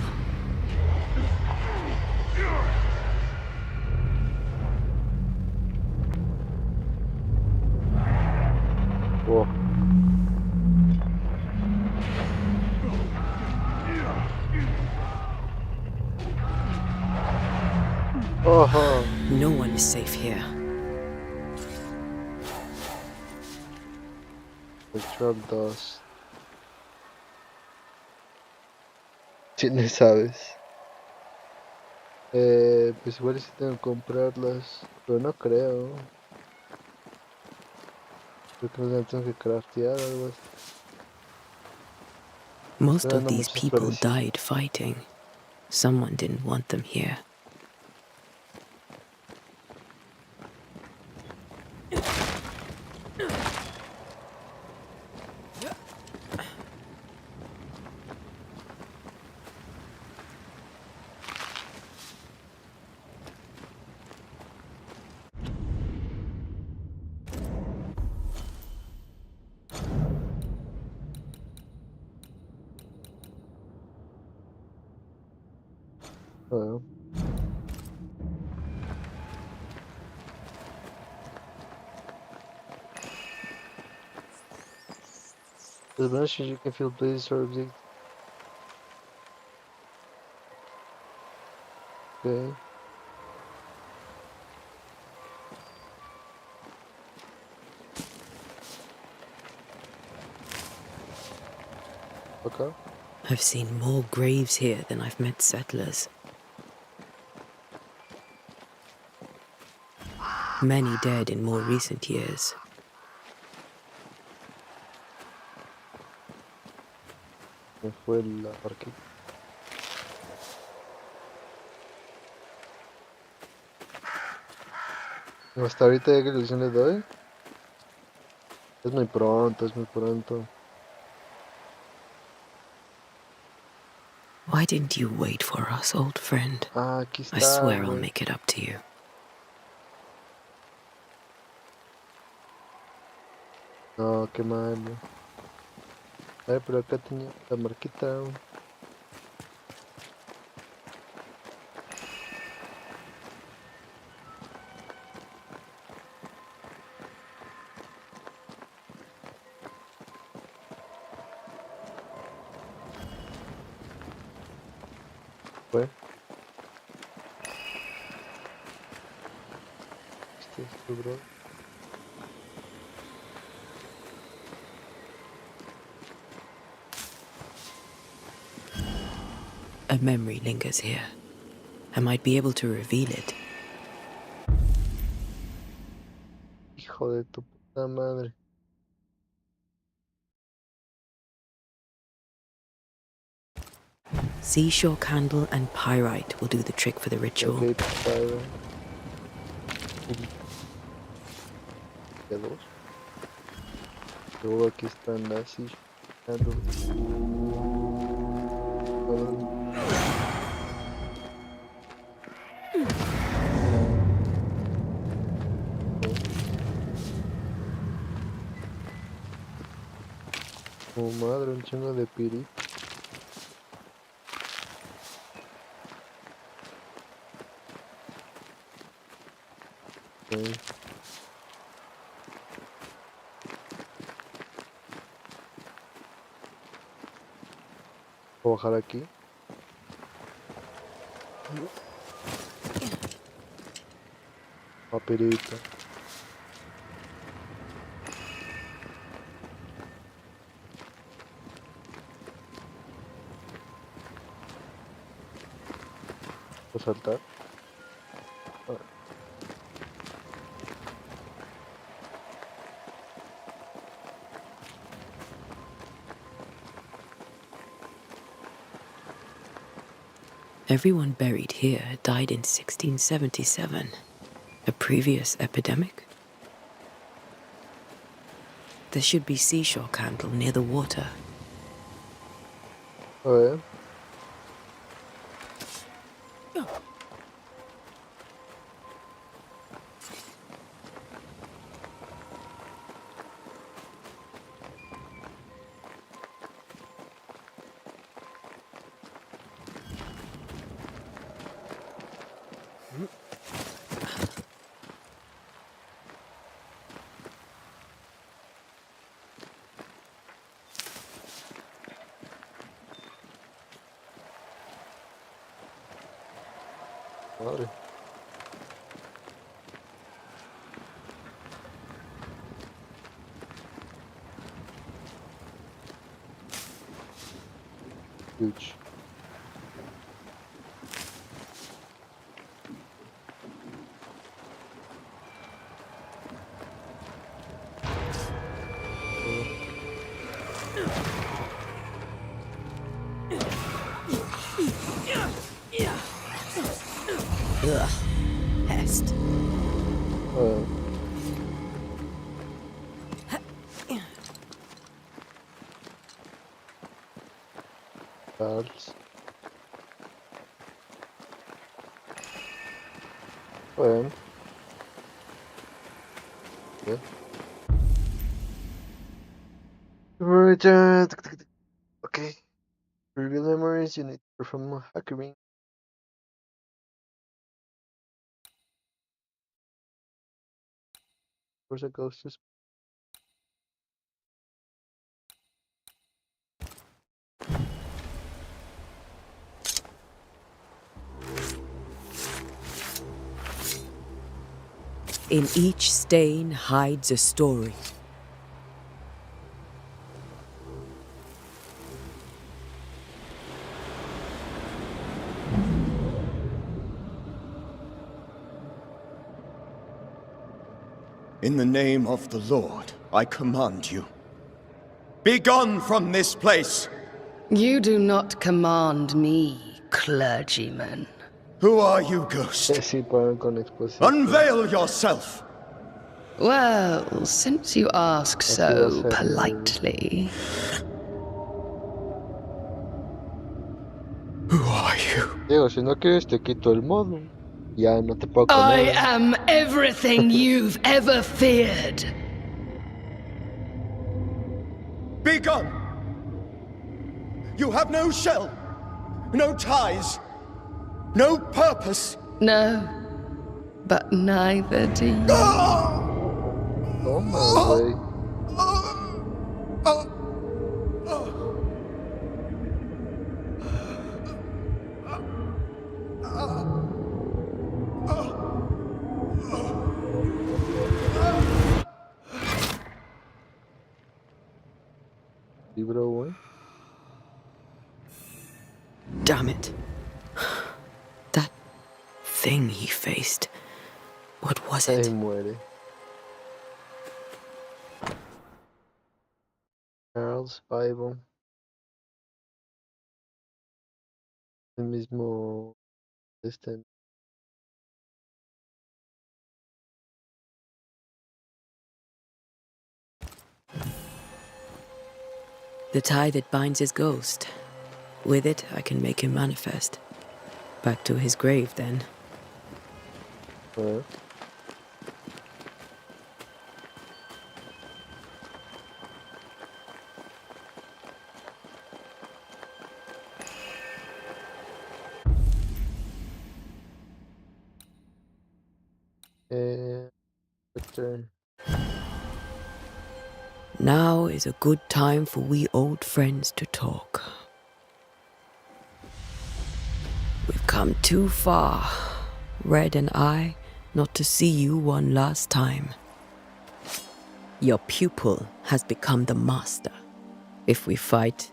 Whoa. Ajá. No one is safe here. Control 2. Si no sabes. Pues igual sí tengo que comprarlas. Pero no creo. Creo que las tengo que craftear o algo así. Most Pero of no these muchos people parecidos. died fighting. Someone didn't want them here. Well. As much as you can feel blizzards or objects. Okay. Okay. I've seen more graves here than I've met settlers. Many dead in more recent years. Me fue la barquita. Hasta ahorita ya que ilusión le doy. Es muy pronto, es muy pronto. Why didn't you wait for us, old friend? Ah, aquí I está, swear I'll güey. make it up to you. No, qué malo. A ver, pero acá tenía la marquita. Fue. Este es tu bro. A memory lingers here. I might be able to reveal it. Hijo de tu puta madre. Seashore candle and pyrite will do the trick for the ritual. Ok, para. De dos. Luego aquí están las islas. Oh madre, un chingo de piri. Okay. Voy a bajar aquí. Papelito. Voy a saltar. Ah, Everyone buried here died in 1677. A previous epidemic? There should be seashore candle near the water. a ver. Madre. Huge. Ugh. Pest. Charles. Bueno. Yeah. Right, okay. To reveal memories, you need to perform hackering. Where's a ghost? In each stain hides a story. In the name of the Lord, I command you. Be gone from this place! You do not command me, clergyman. Who are you, ghost? Sí, pagan con exposición. Unveil yourself! Well, since you ask so politely. Who are you? Diego, si no quieres te quito el modo. Ya no te puedo comer. I am everything you've ever feared. Be gone! You have no shell, no ties, no purpose. No, but neither do you. Toma, güey. Libro, güey. Damn it. That thing he faced. What was Ahí it? muere. Charles Bible. El mismo. Este. The tie that binds his ghost. With it, I can make him manifest. Back to his grave, then. Return. Now is a good time for we old friends to talk. We've come too far, Red and I, not to see you one last time. Your pupil has become the master. If we fight,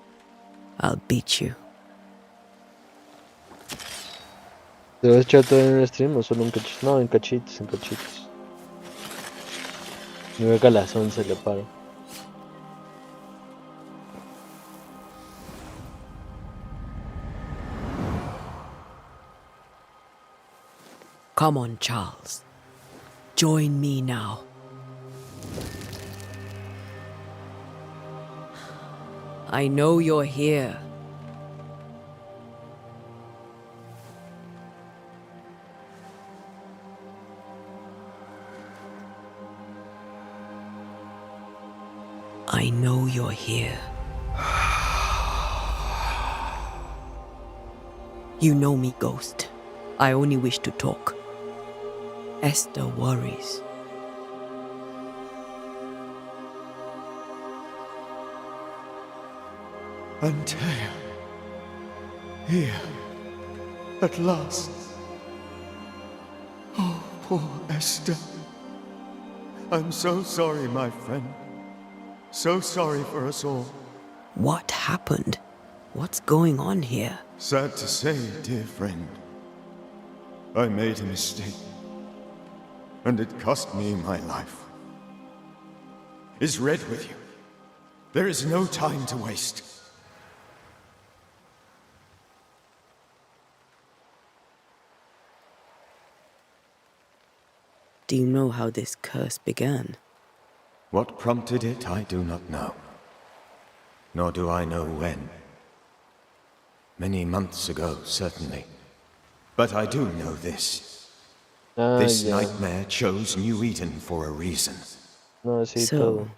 I'll beat you. ¿Te vas a echar todo en el stream o solo en cachitos? No, en cachitos, en cachitos. Luego que a las 11 le paro. Come on, Charles. Join me now. I know you're here. I know you're here. You know me, Ghost. I only wish to talk. Esther worries. Antea. Here. At last. Oh, poor Esther. I'm so sorry, my friend. So sorry for us all. What happened? What's going on here? Sad to say, dear friend. I made a mistake. And it cost me my life. Is Red with you? There is no time to waste. Do you know how this curse began? What prompted it, I do not know. Nor do I know when. Many months ago, certainly. But I do know this. This nightmare chose New Eden for a reason. No, sí, So, todo.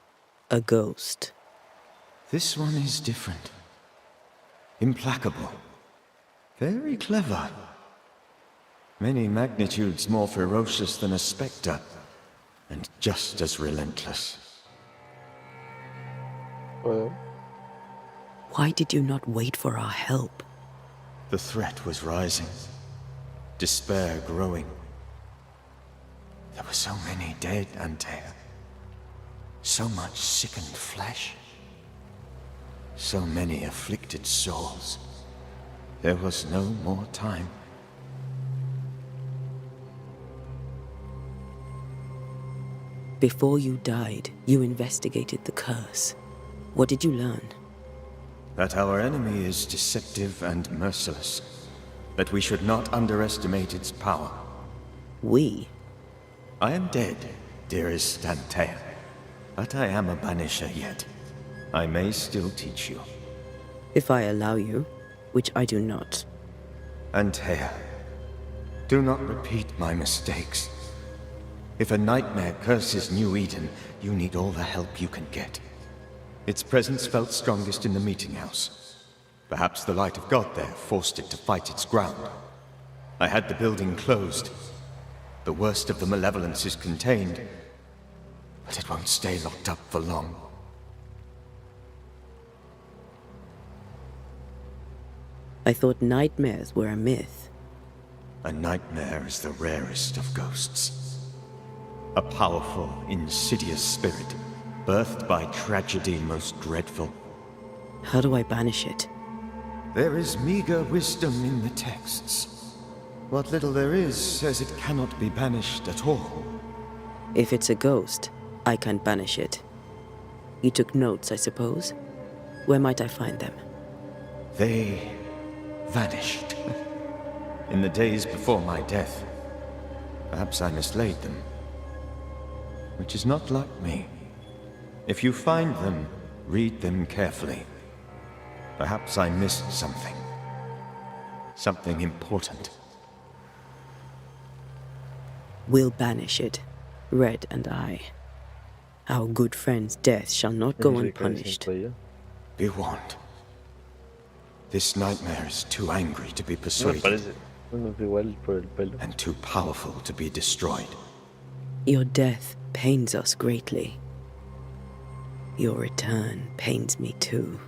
a ghost. This one is different. Implacable. Very clever. Many magnitudes more ferocious than a spectre, and just as relentless. Well, Why did you not wait for our help? The threat was rising. Despair growing. There were so many dead, Antea. So much sickened flesh. So many afflicted souls. There was no more time. Before you died, you investigated the curse. What did you learn? That our enemy is deceptive and merciless. That we should not underestimate its power. We? I am dead, dearest Antea. But I am a banisher yet. I may still teach you. If I allow you, which I do not. Antea, do not repeat my mistakes. If a nightmare curses New Eden, you need all the help you can get. Its presence felt strongest in the meeting house. Perhaps the light of God there forced it to fight its ground. I had the building closed. The worst of the malevolence is contained, but it won't stay locked up for long. I thought nightmares were a myth. A nightmare is the rarest of ghosts. A powerful, insidious spirit, birthed by tragedy most dreadful. How do I banish it? There is meager wisdom in the texts. What little there is says it cannot be banished at all. If it's a ghost, I can't banish it. You took notes, I suppose? Where might I find them? They vanished. In the days before my death. Perhaps I mislaid them. Which is not like me. If you find them, read them carefully. Perhaps I missed something. Something important. We'll banish it, Red and I. Our good friend's death shall not go unpunished. Be warned. This nightmare is too angry to be persuaded. And too powerful to be destroyed. Your death pains us greatly. Your return pains me too.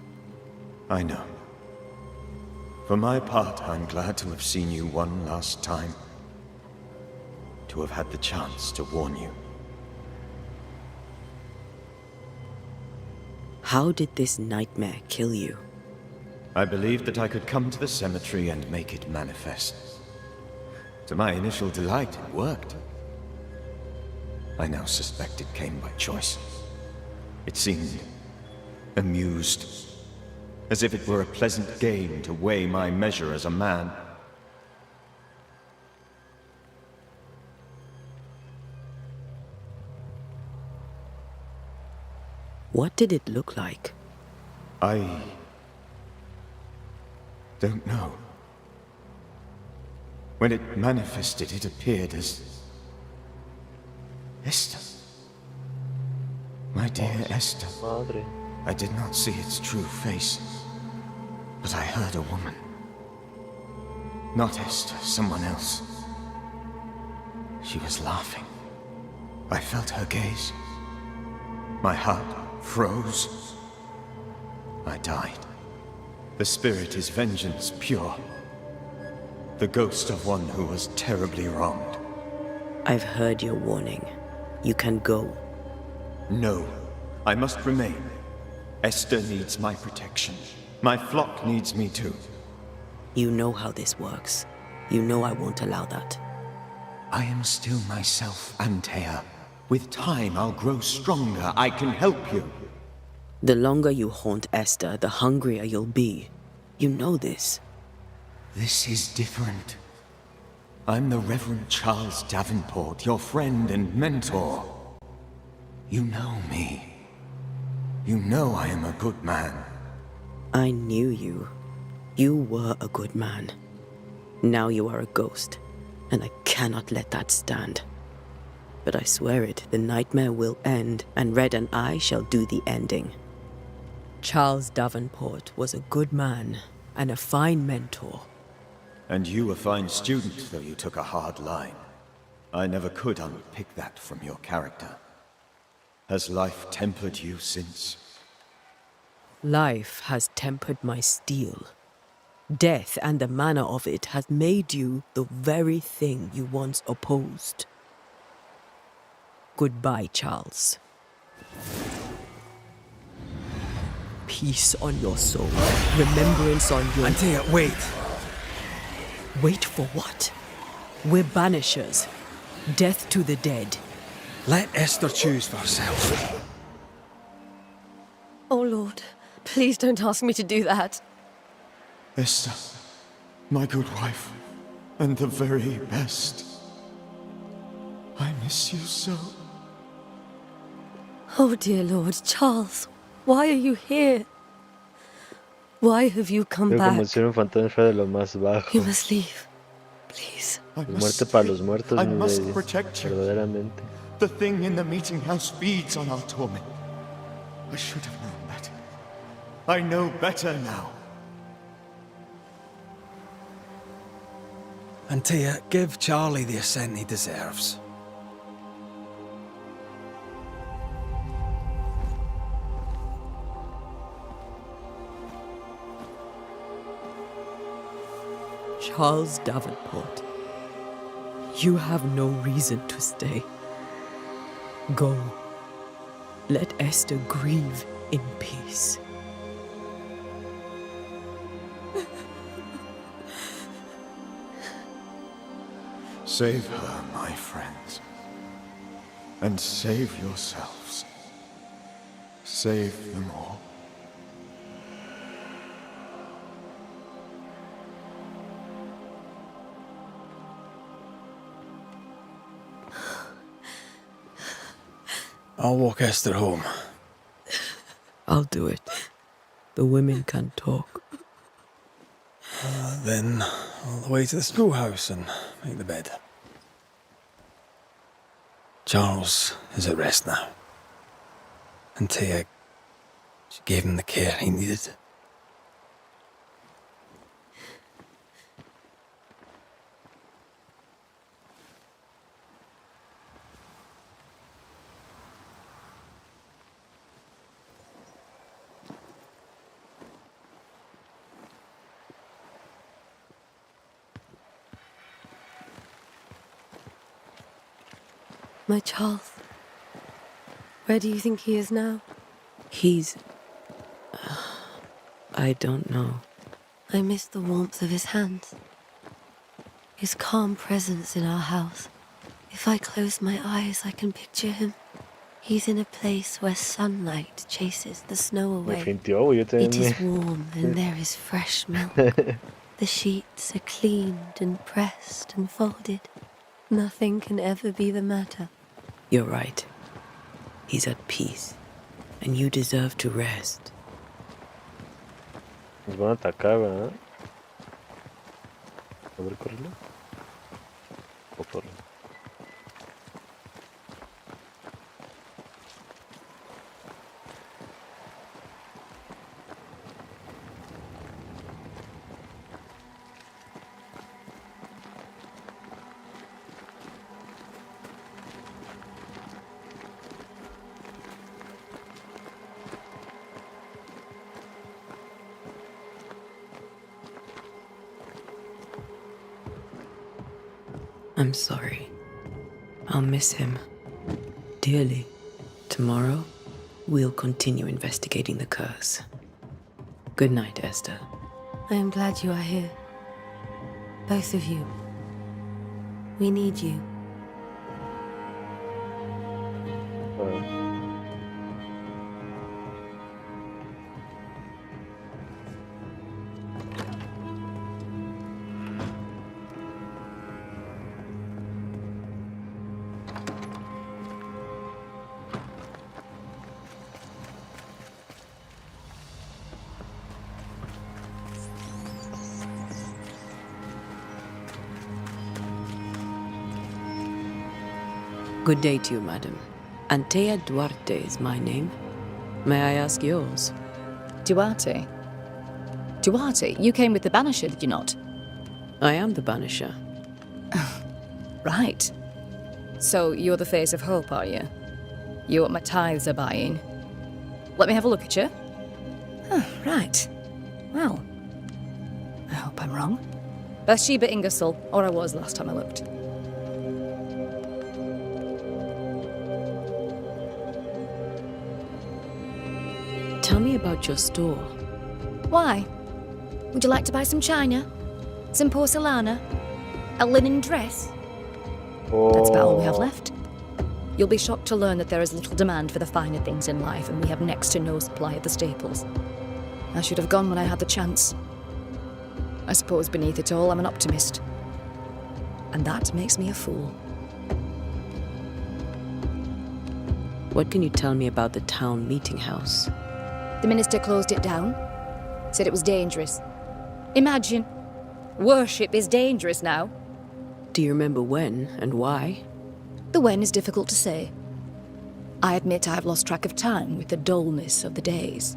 I know. For my part, I'm glad to have seen you one last time. To have had the chance to warn you. How did this nightmare kill you? I believed that I could come to the cemetery and make it manifest. To my initial delight, it worked. I now suspect it came by choice. It seemed amused, as if it were a pleasant game to weigh my measure as a man. What did it look like? I don't know. When it manifested, it appeared as Esther. My dear Esther. Madre. I did not see its true face, but I heard a woman. Not Esther, someone else. She was laughing. I felt her gaze. My heart froze. I died. The spirit is vengeance pure. The ghost of one who was terribly wronged. I've heard your warning. You can go. No, I must remain. Esther needs my protection. My flock needs me too. You know how this works. You know I won't allow that. I am still myself, Antea. With time, I'll grow stronger. I can help you. The longer you haunt Esther, the hungrier you'll be. You know this. This is different. I'm the Reverend Charles Davenport, your friend and mentor. You know me. You know I am a good man. I knew you. You were a good man. Now you are a ghost, and I cannot let that stand. But I swear it, the nightmare will end, and Red and I shall do the ending. Charles Davenport was a good man and a fine mentor. And you a fine student, though you took a hard line. I never could unpick that from your character. Has life tempered you since? Life has tempered my steel. Death and the manner of it has made you the very thing you once opposed. Goodbye, Charles. Peace on your soul. Remembrance on your... Antea, wait. Wait for what? We're banishers. Death to the dead. Let Esther choose for herself. Oh, Lord, please don't ask me to do that. Esther, my good wife, and the very best. I miss you so. Oh, dear Lord, Charles, why are you here? Why have you come Veo como back? ser un fantasma de lo más bajo. You must leave. Please. Muerte para los muertos, I mi must lady. protect you. Verdaderamente. The thing in the meeting house feeds on our torment. I should have known better. I know better now. Antea, give Charlie the ascent he deserves. Charles Davenport, you have no reason to stay. Go. Let Esther grieve in peace. Save her, my friends. And save yourselves. Save them all. I'll walk Esther home. I'll do it. The women can talk. Then all the way to the schoolhouse and make the bed. Charles is at rest now. Antea, she gave him the care he needed. My Charles. Where do you think he is now? He's... I don't know. I miss the warmth of his hands. His calm presence in our house. If I close my eyes, I can picture him. He's in a place where sunlight chases the snow away. It is warm and there is fresh milk. The sheets are cleaned and pressed and folded. Nothing can ever be the matter. You're right. He's at peace. And you deserve to rest. Nos van a atacar, ¿verdad? A ver, córrele. O córrele. I'm sorry. I'll miss him. Dearly. Tomorrow, we'll continue investigating the curse. Good night, Esther. I am glad you are here. Both of you. We need you. Good day to you, madam. Antea Duarte is my name. May I ask yours? Duarte? Duarte? You came with the Banisher, did you not? I am the Banisher. Right. So you're the face of hope, are you? You're what my tithes are buying. Let me have a look at you. Oh, right. Well, I hope I'm wrong. Bathsheba Ingersoll, or I was last time I looked. Tell me about your store. Why? Would you like to buy some china? Some porcelana? A linen dress? That's about all we have left. You'll be shocked to learn that there is little demand for the finer things in life, and we have next to no supply of the staples. I should have gone when I had the chance. I suppose beneath it all, I'm an optimist. And that makes me a fool. What can you tell me about the town meeting house? The minister closed it down. Said it was dangerous. Imagine. Worship is dangerous now. Do you remember when and why? The when is difficult to say. I admit I've lost track of time with the dullness of the days.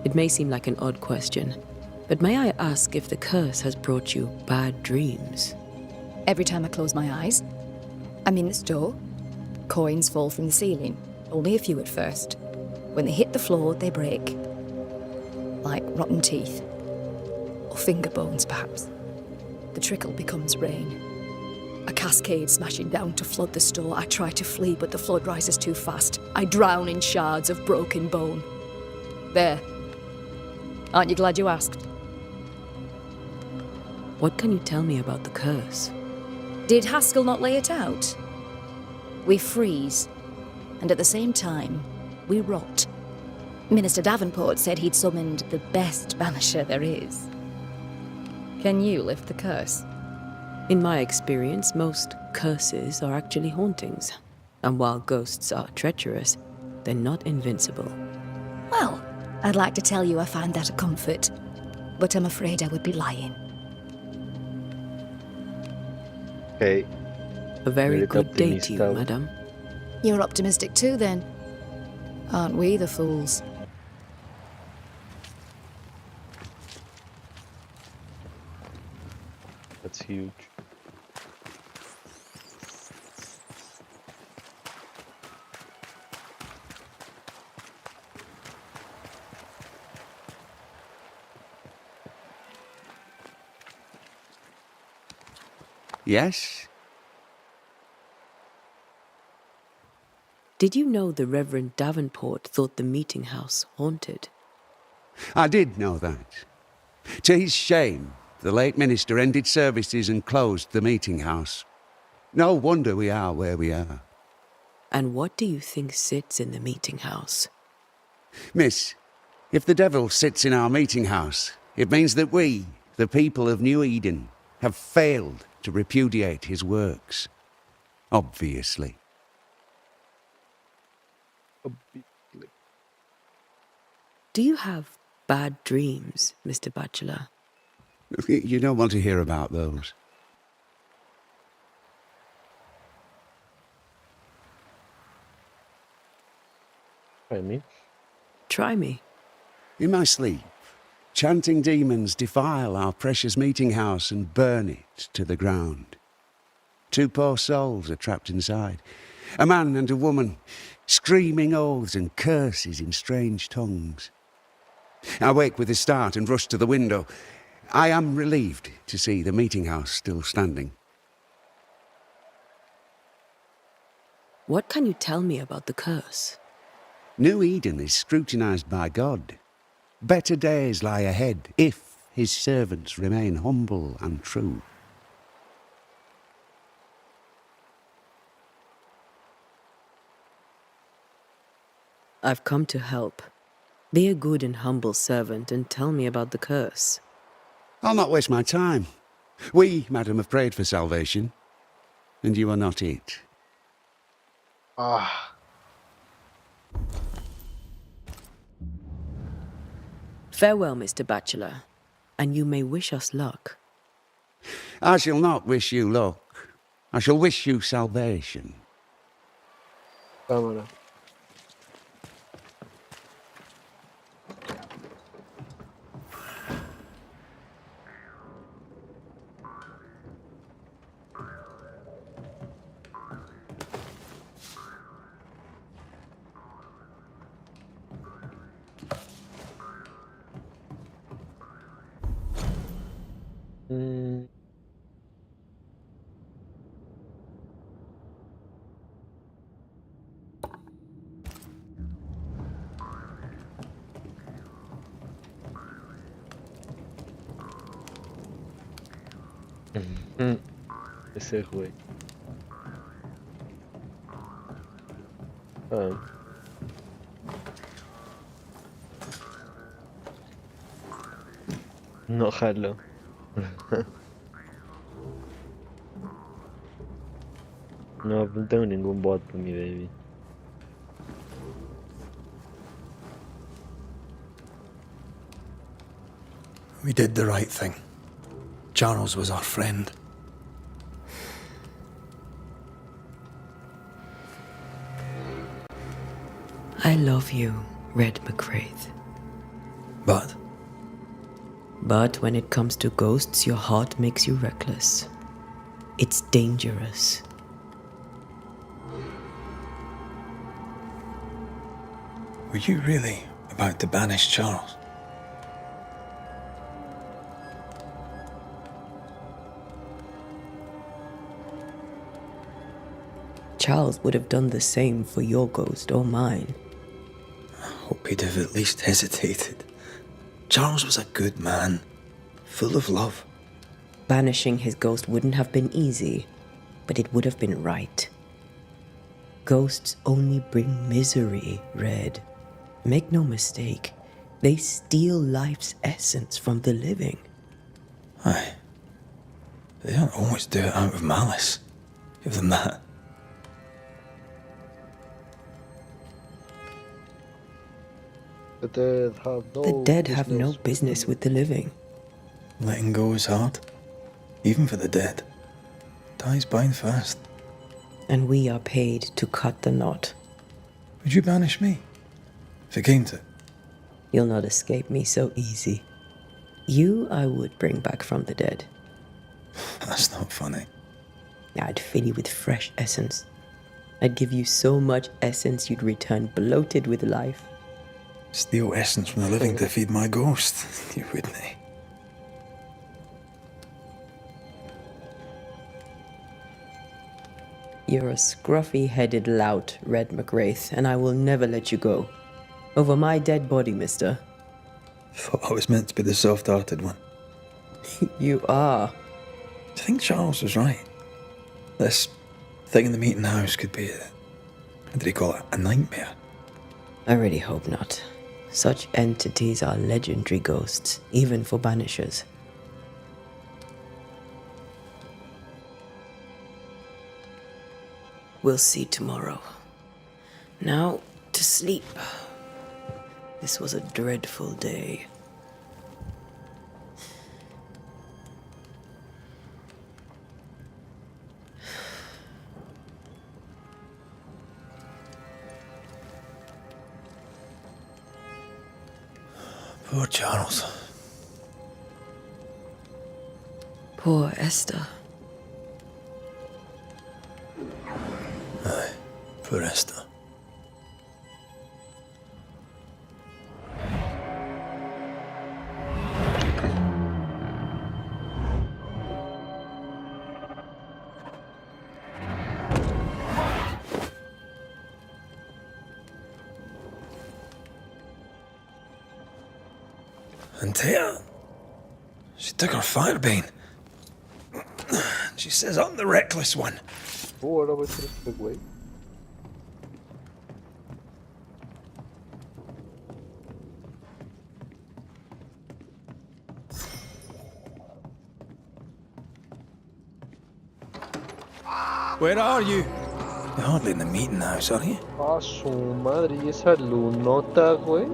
It may seem like an odd question, but may I ask if the curse has brought you bad dreams? Every time I close my eyes, I'm in the store. Coins fall from the ceiling. Only a few at first. When they hit the floor, they break. Like rotten teeth. Or finger bones, perhaps. The trickle becomes rain. A cascade smashing down to flood the store. I try to flee, but the flood rises too fast. I drown in shards of broken bone. There. Aren't you glad you asked? What can you tell me about the curse? Did Haskell not lay it out? We freeze, and at the same time, we rot. Minister Davenport said he'd summoned the best banisher there is. Can you lift the curse? In my experience, most curses are actually hauntings. And while ghosts are treacherous, they're not invincible. Well, I'd like to tell you I find that a comfort, but I'm afraid I would be lying. Okay. A very Eres good day to you, optimista. madam. You're optimistic too, then. Aren't we the fools? That's huge. Yes? Did you know the Reverend Davenport thought the meeting house haunted? I did know that. To his shame, the late minister ended services and closed the meeting house. No wonder we are where we are. And what do you think sits in the meeting house? Miss, if the devil sits in our meeting house, it means that we, the people of New Eden, have failed to repudiate his works. Obviously. Do you have bad dreams, Mr. Bachelor? You don't want to hear about those. I mean, Try me. In my sleep, chanting demons defile our precious meeting house and burn it to the ground. 2 poor souls are trapped inside. A man and a woman, screaming oaths and curses in strange tongues. I wake with a start and rush to the window. I am relieved to see the meeting house still standing. What can you tell me about the curse? New Eden is scrutinized by God. Better days lie ahead if his servants remain humble and true. I've come to help. Be a good and humble servant and tell me about the curse. I'll not waste my time. We, madam, have prayed for salvation, and you are not it. ah, Farewell, Mr. Bachelor, and you may wish us luck. I shall not wish you luck. I shall wish you salvation. cámara. Mm, ese güey. Ah, no jalo. No, no tengo ningún bot por mi baby. We did the right thing. Charles was our friend. I love you, Red McCraith. But But when it comes to ghosts, your heart makes you reckless. It's dangerous. were you really about to banish Charles? Charles would have done the same for your ghost or mine. I hope he'd have at least hesitated. Charles was a good man, full of love. Banishing his ghost wouldn't have been easy, but it would have been right. Ghosts only bring misery, Red. Make no mistake, they steal life's essence from the living. Aye. They don't always do it out of malice. Give them that. The dead have no The dead have no business business with the living. Letting go is hard. Even for the dead. Ties bind fast. And we are paid to cut the knot. Would you banish me? If it came to it? You'll not escape me so easy. You I would bring back from the dead. That's not funny. I'd fill you with fresh essence. I'd give you so much essence you'd return bloated with life. Steal essence from the living to feed my ghost. You wouldn't, eh? You're a scruffy-headed lout, Red McWraith, and I will never let you go. Over my dead body, mister. Thought I was meant to be the soft-hearted one. You are. I think Charles was right. This thing in the meeting house could be what did he call it? A nightmare. I really hope not. Such entities are legendary ghosts, even for banishers. We'll see tomorrow. Now, to sleep. This was a dreadful day. Poor Charles. Poor Esther. Aye, poor Esther. And Taya, she took her firebane. She says I'm the reckless one. Oh, ahora voy a ser este güey. Where are you? You're hardly in the meeting house, are you? Ah, su madre, y esa lunota, güey.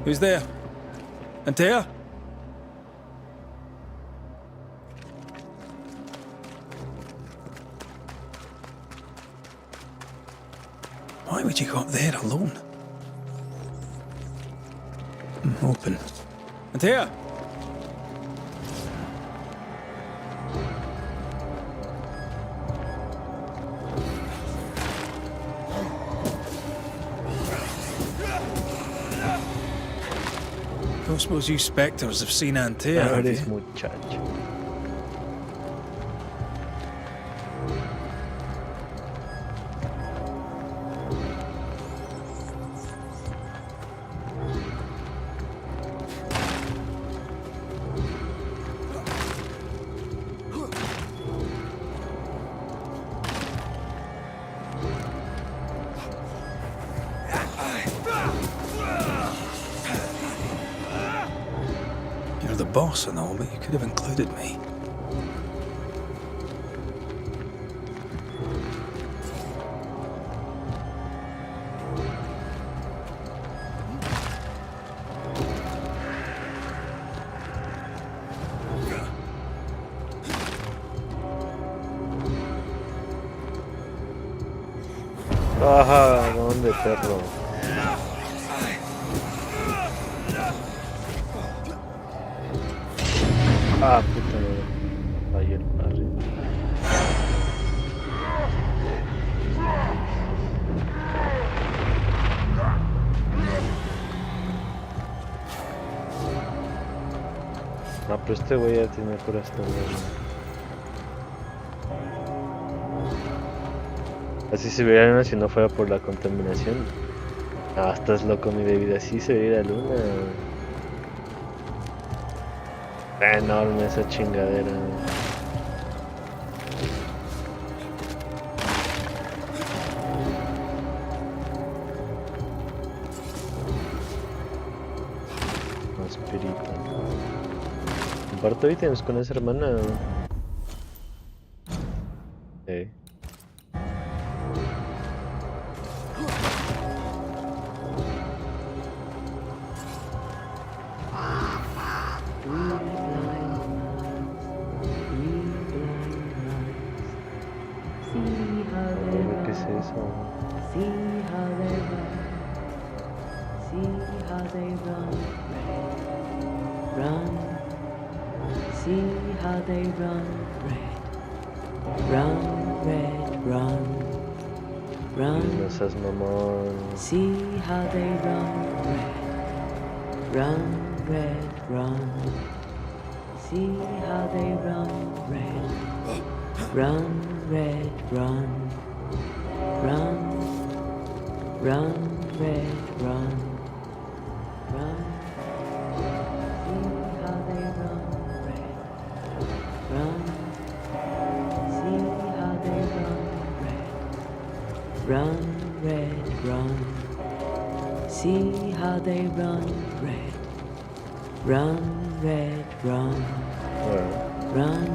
Who's there? Antea? Why would you go up there alone? Open. Antea? Don't suppose you spectres have seen Antea, have Eres you? muchacho. You're the boss and all, but you could have included me. Ajá, ¿dónde, perro? Ah, puta madre. Ahí el barrio. No, pero este güey ya tiene corazón. Así se vería si no fuera por la contaminación. Ah, estás loco, mi bebida. Así se vería la luna. Enorme esa chingadera. Más pirita. Comparto ítems con esa hermana. Sí. ¿Qué es eso? See how they run. See how they run. Run. See how they run. Red. Run, red, run. Run. No seas mamón. See how they run. Red. Run, red, run. See how they run. Red. Run, red, run. Run, run, red, run, run. See how they run, red. Run. See how they run, red. Run, red, run. See how they run, red. Run, red, run. Run.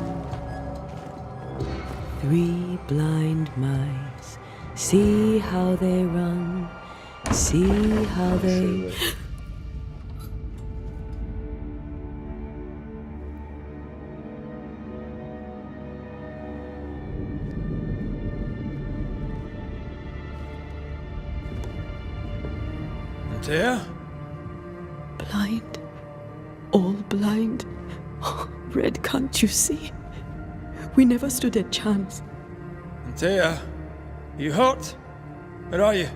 3 blind mice. See how they run. See how they... Antea? Blind. All blind. Oh, Red, can't you see? We never stood a chance. Antea? You hurt? Where are you?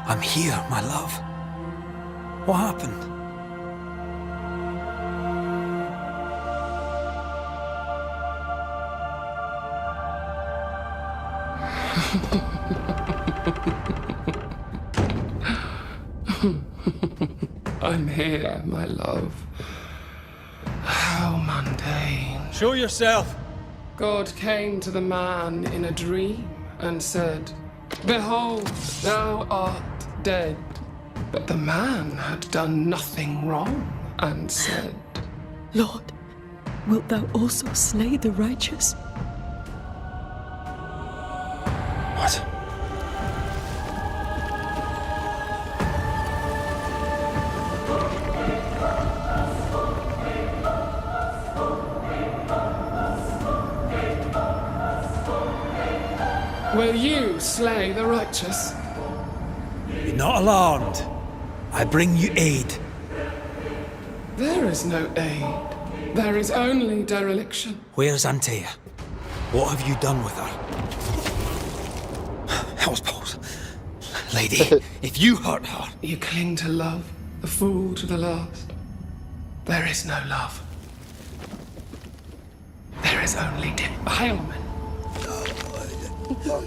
I'm here, my love. What happened? I'm here, my love. How mundane. Show yourself! God came to the man in a dream and said, "Behold, thou art dead." But the man had done nothing wrong and said, Lord, wilt thou also slay the righteous? What? "Will you slay the righteous?" Be not alarmed. I bring you aid. There is no aid. There is only dereliction. Where's Antea? What have you done with her? Hellsballs. Lady, if you hurt her... You cling to love, a fool to the last. There is no love. There is only defilement. No.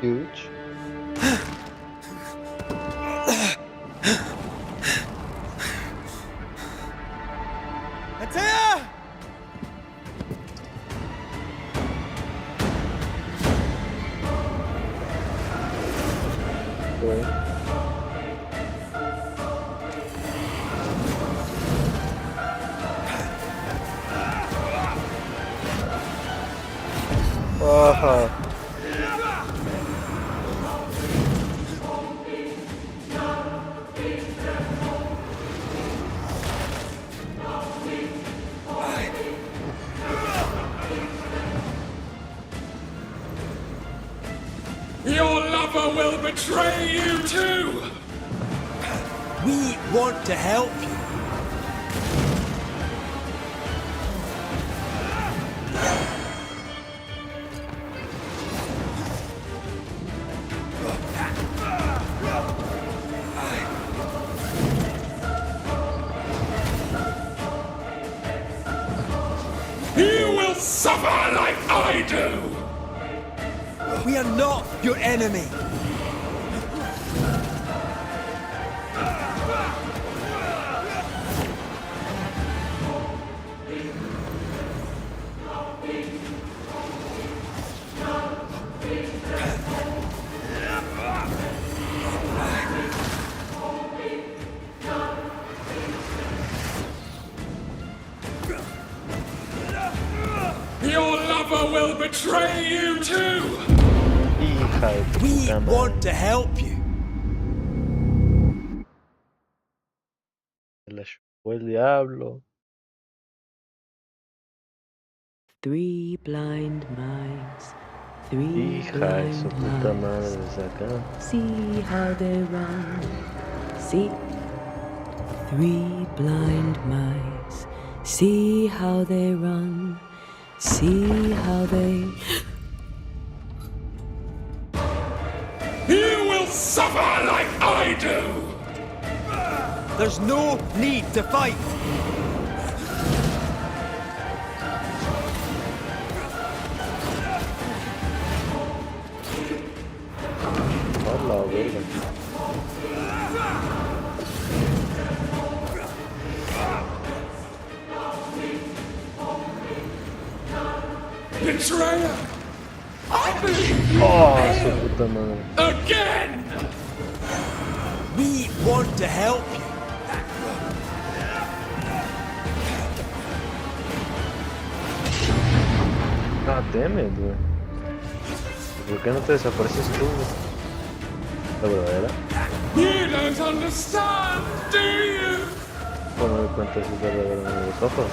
Huge. Antea! Güey. Your lover will betray you too! We want to help you. You will suffer like I do! We are not your enemy. Your lover will betray you too! Hija de tu We puta madre. want to help you. Se la chupó el diablo. 3 blind mice, 3 Hija de su blind puta mice. madre desde acá. See how they run. See. 3 blind mice. See how they run. See how they. You will suffer like I do! There's no need to fight. Hola, verga. Betrayer! I believe you Oh, su puta madre. again! We want to help you. God damn it, güey. ¿Por qué no te desapareces tú, güey? La verdadera. You don't understand, do you? Bueno, me doy cuenta si es verdadera en los ojos.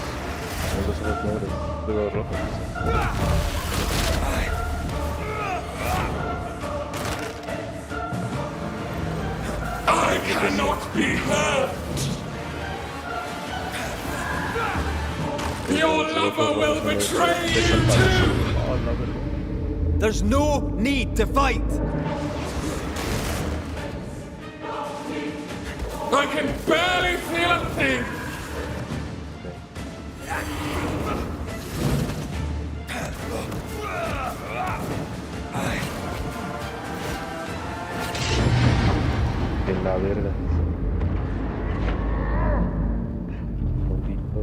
En los ojos negros. Digo rojos. I cannot be hurt! Your lover will betray you too! Oh, la verga. There's no need to fight. I can barely feel a thing! En la verga. Maldito.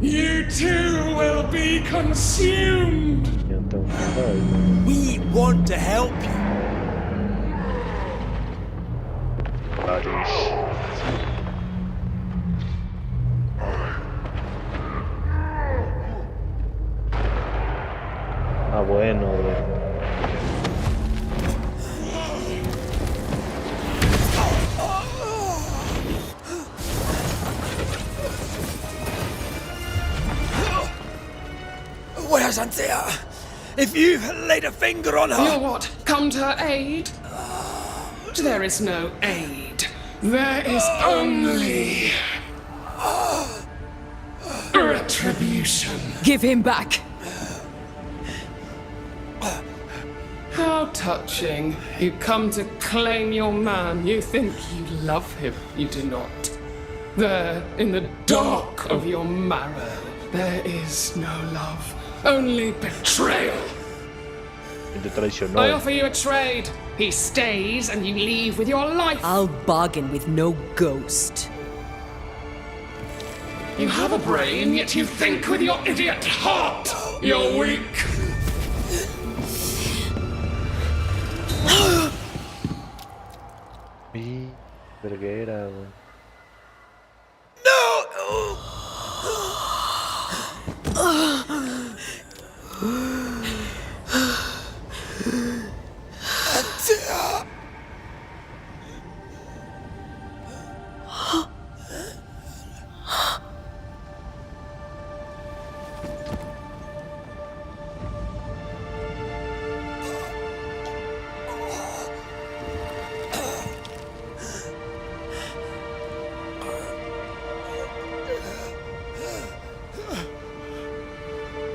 You too will be consumed! Ya no tengo nada ahí, güey. We want to help you. Varios. Ah, bueno, güey. Where's Anthea? If you've laid a finger on her... You'll what? Come to her aid? There is no aid. There is only... retribution. Give him back. How touching. You come to claim your man. You think you love him. You do not. There, in the dark of your marrow, there is no love. Only betrayal. Te traicionó. I offer you a trade. He stays and you leave with your life. I'll bargain with no ghost. You have a brain, yet you think with your idiot heart. You're weak. Mi verguera, güey.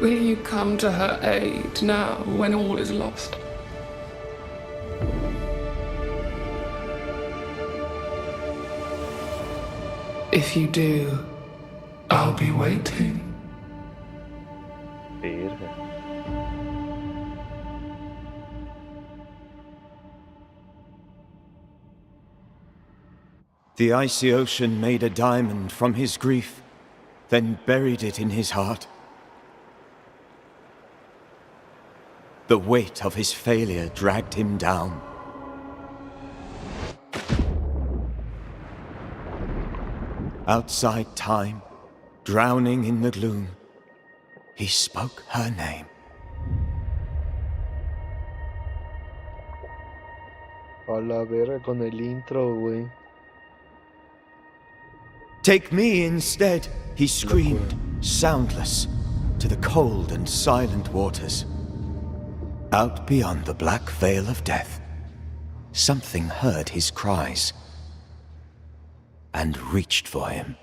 Will you come to her aid now when all is lost? If you do, I'll be waiting. Verga. The icy ocean made a diamond from his grief, then buried it in his heart. The weight of his failure dragged him down. Outside time, drowning in the gloom, he spoke her name. A la verga con el intro, güey. Take me instead, he screamed, soundless, to the cold and silent waters. Out beyond the black veil of death, something heard his cries and reached for him.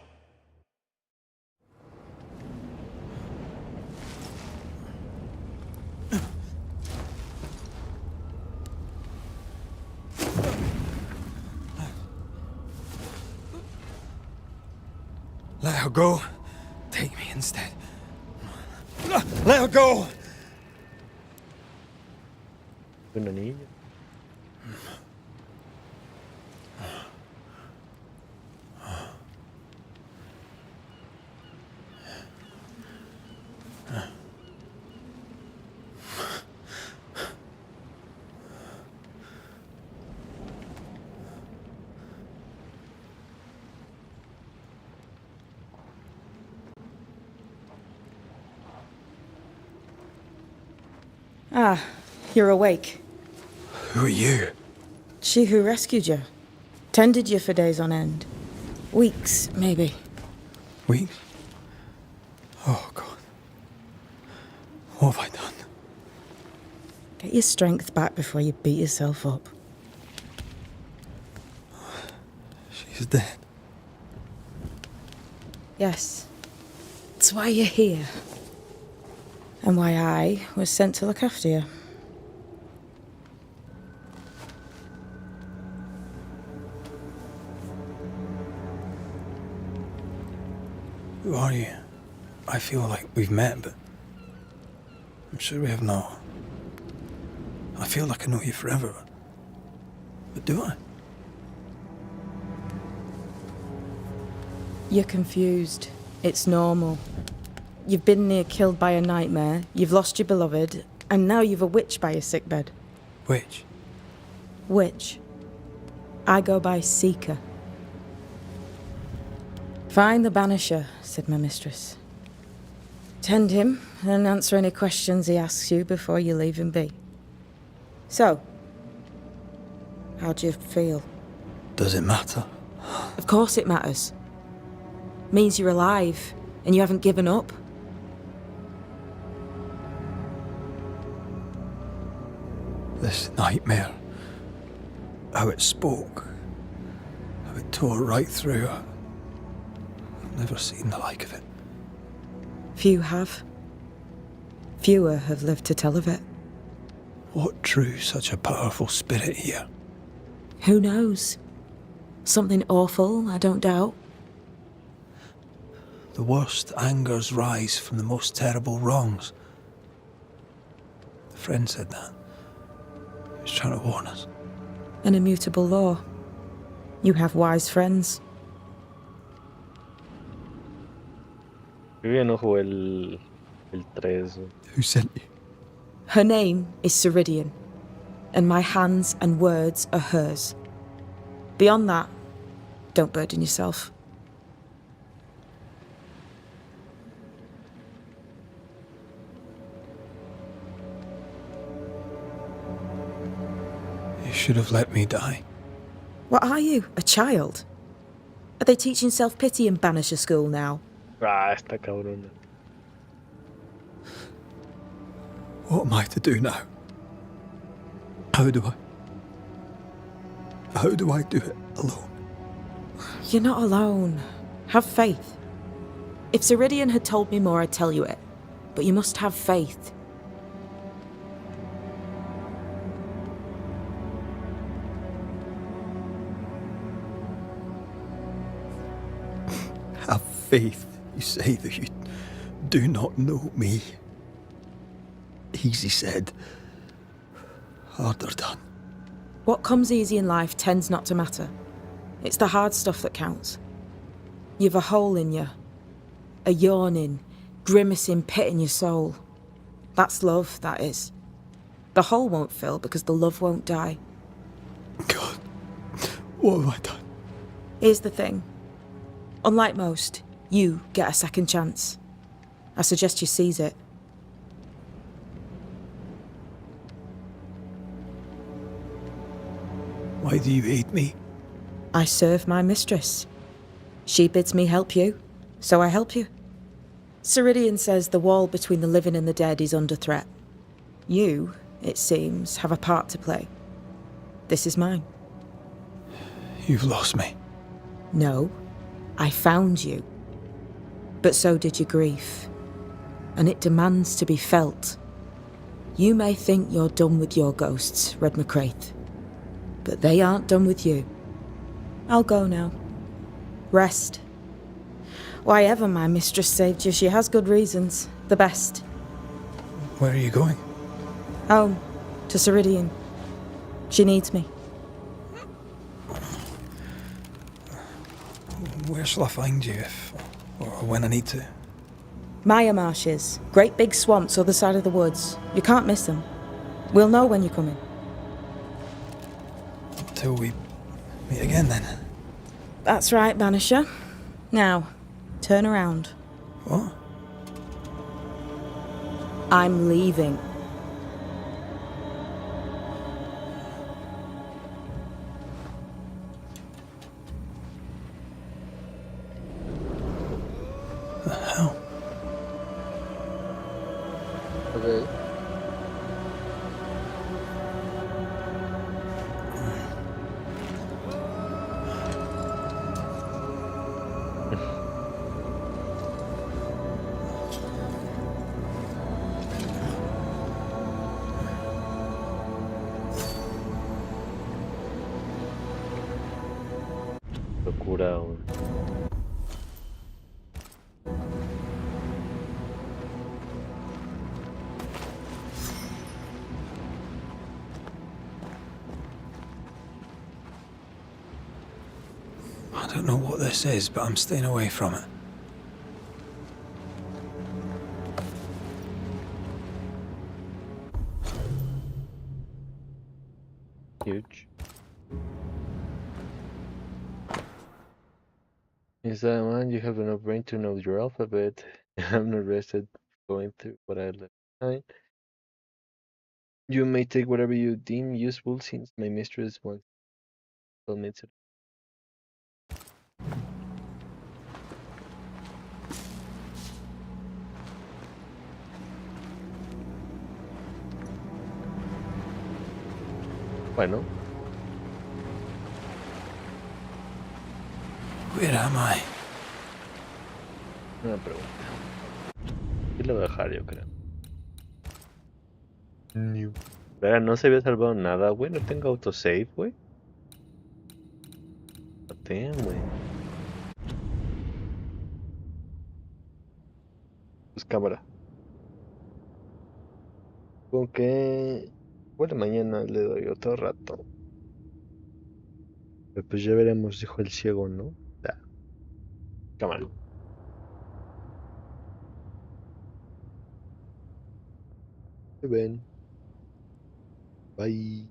Let her go. Take me instead. Let her go! Una niña. Ah, you're awake. Who are you? She who rescued you. Tended you for days on end. Weeks, maybe. Weeks? Oh, God. What have I done? Get your strength back before you beat yourself up. She's dead. Yes. It's why you're here. And why I was sent to look after you. Who are you? I feel like we've met, but I'm sure we have not. I feel like I know you forever, but do I? You're confused. It's normal. You've been near killed by a nightmare, you've lost your beloved, and now you've a witch by your sickbed. Witch? Witch. I go by Seeker. Find the Banisher, said my mistress. Tend him, and answer any questions he asks you before you leave him be. So, how do you feel? Does it matter? Of course it matters. Means you're alive, and you haven't given up. This nightmare, how it spoke, how it tore right through. I've never seen the like of it. Few have. Fewer have lived to tell of it. What drew such a powerful spirit here? Who knows? Something awful, I don't doubt. The worst angers rise from the most terrible wrongs. The friend said that. He was trying to warn us. An immutable law. You have wise friends. Yo ya no jugué el 3. Who sent you? Her name is Ceridian, and my hands and words are hers. Beyond that, don't burden yourself. You should have let me die. What are you, a child? Are they teaching self-pity in Banisher School now? Ah, está cabrona. What am I to do now? How do I do it alone? You're not alone. Have faith. If Ceridian had told me more, I'd tell you it. but you must have faith. Have faith, you say, that you do not know me. Easy said, harder done. What comes easy in life tends not to matter. It's the hard stuff that counts. You've a hole in you, a yawning, grimacing pit in your soul. That's love, that is. The hole won't fill because the love won't die. God, what have I done? Here's the thing. Unlike most, you get a second chance. I suggest you seize it. Why do you hate me? I serve my mistress. She bids me help you, so I help you. Ceridian says the wall between the living and the dead is under threat. You, it seems, have a part to play. This is mine. You've lost me. No, I found you. But so did your grief. And it demands to be felt. You may think you're done with your ghosts, Red McCraith. But they aren't done with you. I'll go now. Rest. Why ever my mistress saved you, she has good reasons. The best. Where are you going? Home. To Ceridian. She needs me. Where shall I find you if, or when I need to? Maya marshes. Great big swamps other side of the woods. You can't miss them. We'll know when you're coming. Till we meet again then. That's right, Banisher. Now, turn around. What? I'm leaving. The hell? Okay. Locura, güey. I don't know what this is, but I'm staying away from it. Huge. Is that man? You have enough brain to know your alphabet. I'm not rested going through what I left behind. You may take whatever you deem useful since my mistress wants to tell me to. Bueno, Where am I? una pregunta. Sí lo voy a dejar, yo creo. Verá, no se había salvado nada, güey. No tengo autosave, güey. Damn, güey. Pues cámara. Con que... Bueno, mañana le doy otro rato. Pero pues ya veremos, dijo el ciego, ¿no? Ya. Cámara. Se ven. Bye.